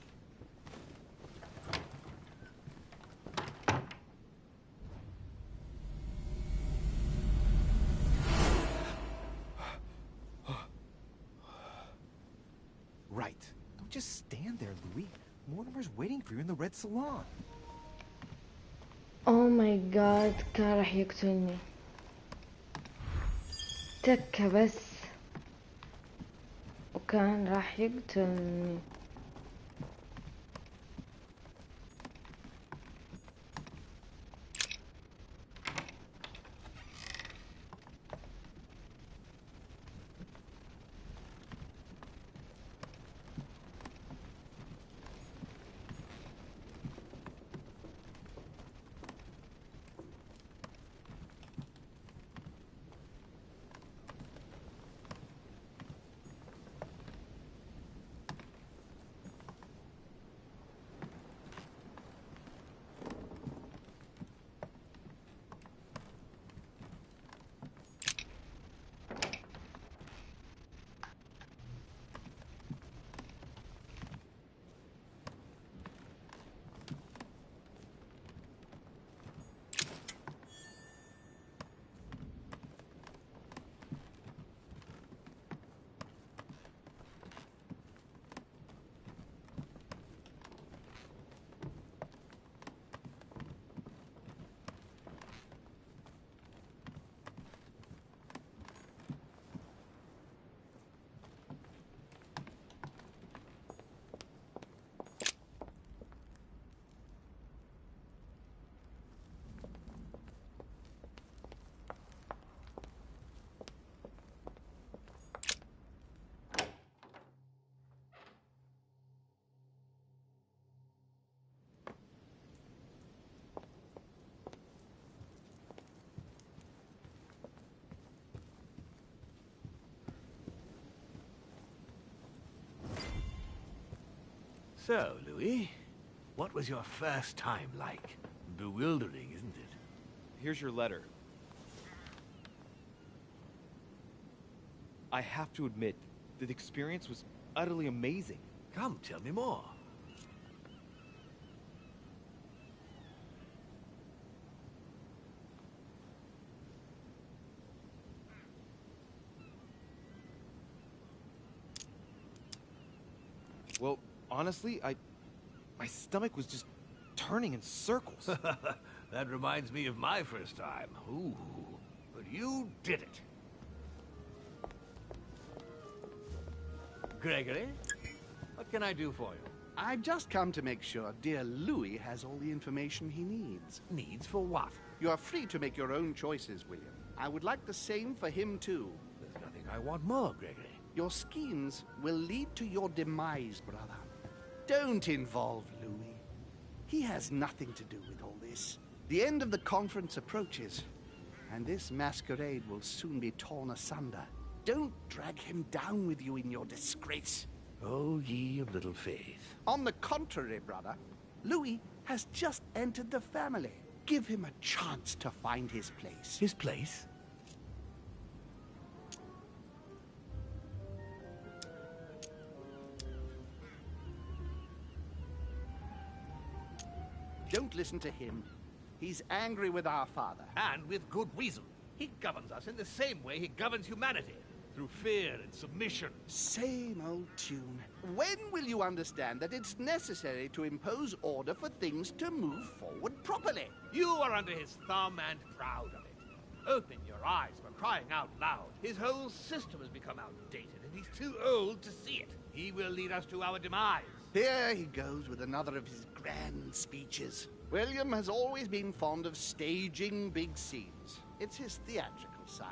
Right. Don't just stand there, Louis. Mortimer's waiting for you in the Red Salon. Oh my god كان راح يقتلني تكة بس وكان راح يقتلني. So, Louis, what was your first time like? Bewildering, isn't it? Here's your letter. I have to admit, the experience was utterly amazing. Come, tell me more. Well, honestly, my stomach was just turning in circles. That reminds me of my first time. Ooh, but you did it. Gregory, what can I do for you? I've just come to make sure dear Louis has all the information he needs. Needs for what? You are free to make your own choices, William. I would like the same for him, too. There's nothing I want more, Gregory. Your schemes will lead to your demise, brother. Don't involve Louis. He has nothing to do with all this. The end of the conference approaches, and this masquerade will soon be torn asunder. Don't drag him down with you in your disgrace. Oh, ye of little faith. On the contrary, brother, Louis has just entered the family. Give him a chance to find his place. His place? Don't listen to him. He's angry with our father. And with good reason. He governs us in the same way he governs humanity. Through fear and submission. Same old tune. When will you understand that it's necessary to impose order for things to move forward properly? You are under his thumb and proud of it. Open your eyes for crying out loud. His whole system has become outdated, and he's too old to see it. He will lead us to our demise. Here he goes with another of his grand speeches. William has always been fond of staging big scenes. It's his theatrical side.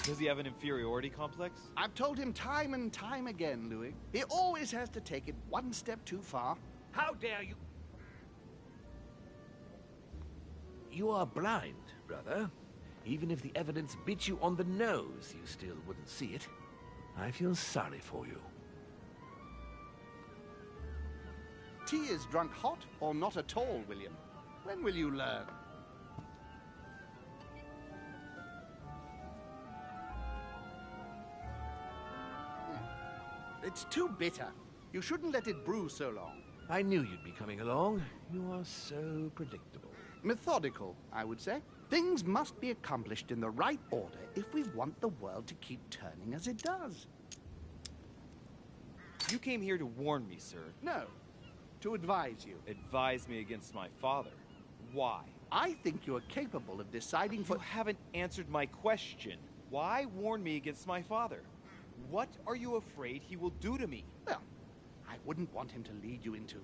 Does he have an inferiority complex? I've told him time and time again, Louis. He always has to take it one step too far. How dare you? You are blind, brother. Even if the evidence bit you on the nose, you still wouldn't see it. I feel sorry for you. Tea is drunk hot or not at all, William. When will you learn? It's too bitter. You shouldn't let it brew so long. I knew you'd be coming along. You are so predictable. Methodical, I would say. Things must be accomplished in the right order if we want the world to keep turning as it does. You came here to warn me, sir. No, to advise you. Advise me against my father. Why? I think you are capable of deciding for... You haven't answered my question. Why warn me against my father? What are you afraid he will do to me? Well, I wouldn't want him to lead you into...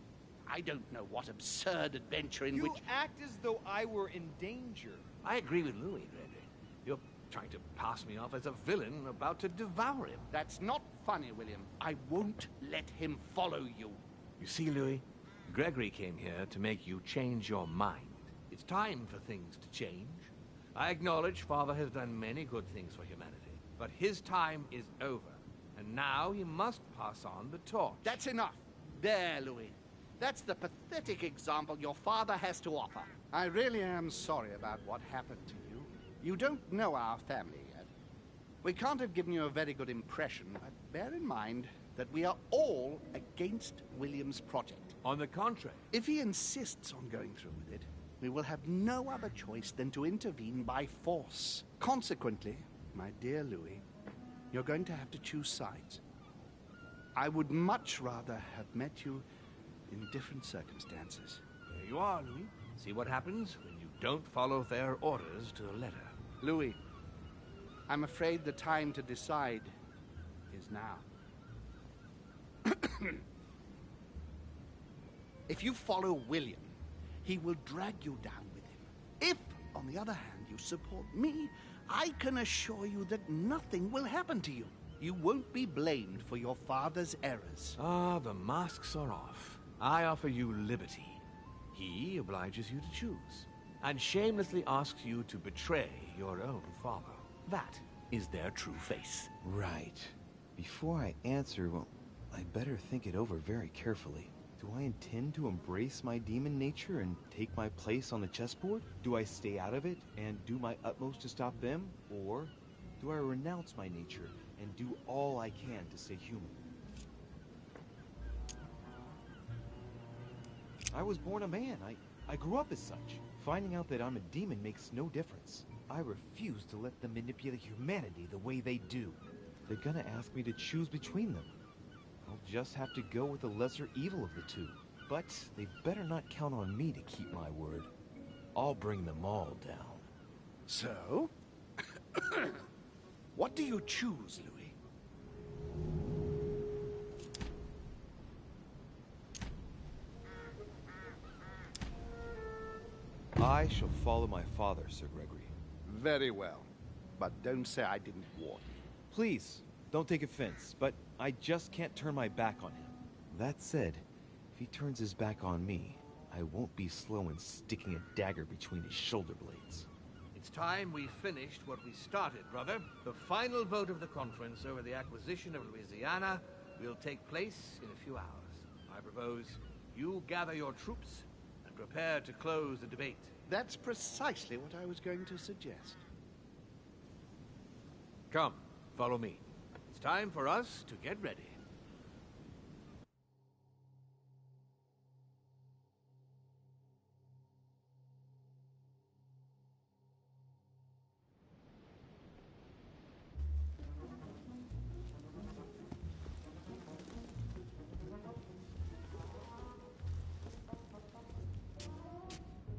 I don't know what absurd adventure in which... You act as though I were in danger. I agree with Louis, Gregory. You're trying to pass me off as a villain about to devour him. That's not funny, William. I won't let him follow you. You see, Louis, Gregory came here to make you change your mind. It's time for things to change. I acknowledge Father has done many good things for humanity, but his time is over, and now he must pass on the torch. That's enough. There, Louis. That's the pathetic example your father has to offer. I really am sorry about what happened to you. You don't know our family yet. We can't have given you a very good impression, but bear in mind that we are all against William's project. On the contrary. If he insists on going through with it, we will have no other choice than to intervene by force. Consequently, my dear Louis, you're going to have to choose sides. I would much rather have met you in different circumstances. There you are, Louis. See what happens when you don't follow their orders to the letter. Louis, I'm afraid the time to decide is now. If you follow William, he will drag you down with him. If, on the other hand, you support me, I can assure you that nothing will happen to you. You won't be blamed for your father's errors. Ah, the masks are off. I offer you liberty. He obliges you to choose, and shamelessly asks you to betray your own father. That is their true face. Right. Before I answer, well, I better think it over very carefully. Do I intend to embrace my demon nature and take my place on the chessboard? Do I stay out of it and do my utmost to stop them? Or do I renounce my nature and do all I can to stay human? I was born a man. I grew up as such. Finding out that I'm a demon makes no difference. I refuse to let them manipulate humanity the way they do. They're gonna ask me to choose between them. I'll just have to go with the lesser evil of the two. But they better not count on me to keep my word. I'll bring them all down. So? What do you choose, Louis? I shall follow my father, Sir Gregory. Very well. But don't say I didn't warn you. Please, don't take offense, but I just can't turn my back on him. That said, if he turns his back on me, I won't be slow in sticking a dagger between his shoulder blades. It's time we finished what we started, brother. The final vote of the conference over the acquisition of Louisiana will take place in a few hours. I propose you gather your troops and prepare to close the debate. That's precisely what I was going to suggest. Come, follow me. It's time for us to get ready.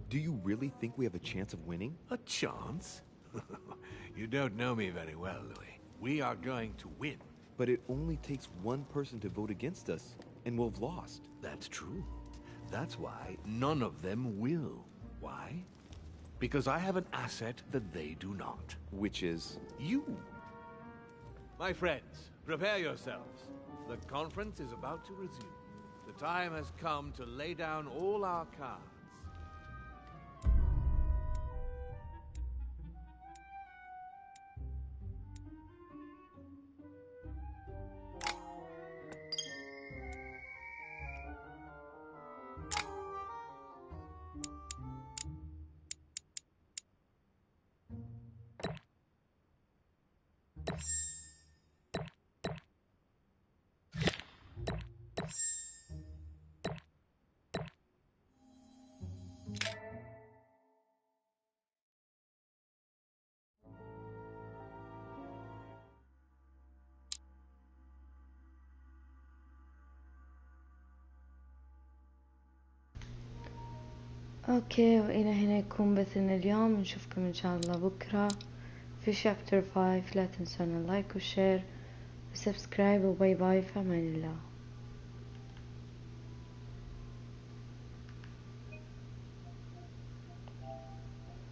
Do you really think we have a chance of winning? A chance? You don't know me very well, Louis. We are going to win. But it only takes one person to vote against us, and we'll have lost. That's true. That's why none of them will. Why? Because I have an asset that they do not. Which is? You. My friends, prepare yourselves. The conference is about to resume. The time has come to lay down all our cards. اوكي، والى هنا يكون بثنا اليوم. نشوفكم ان شاء الله بكرة في شابتر 5. لا تنسون اللايك والشير وسبسكرايب، وباي باي، في امان الله.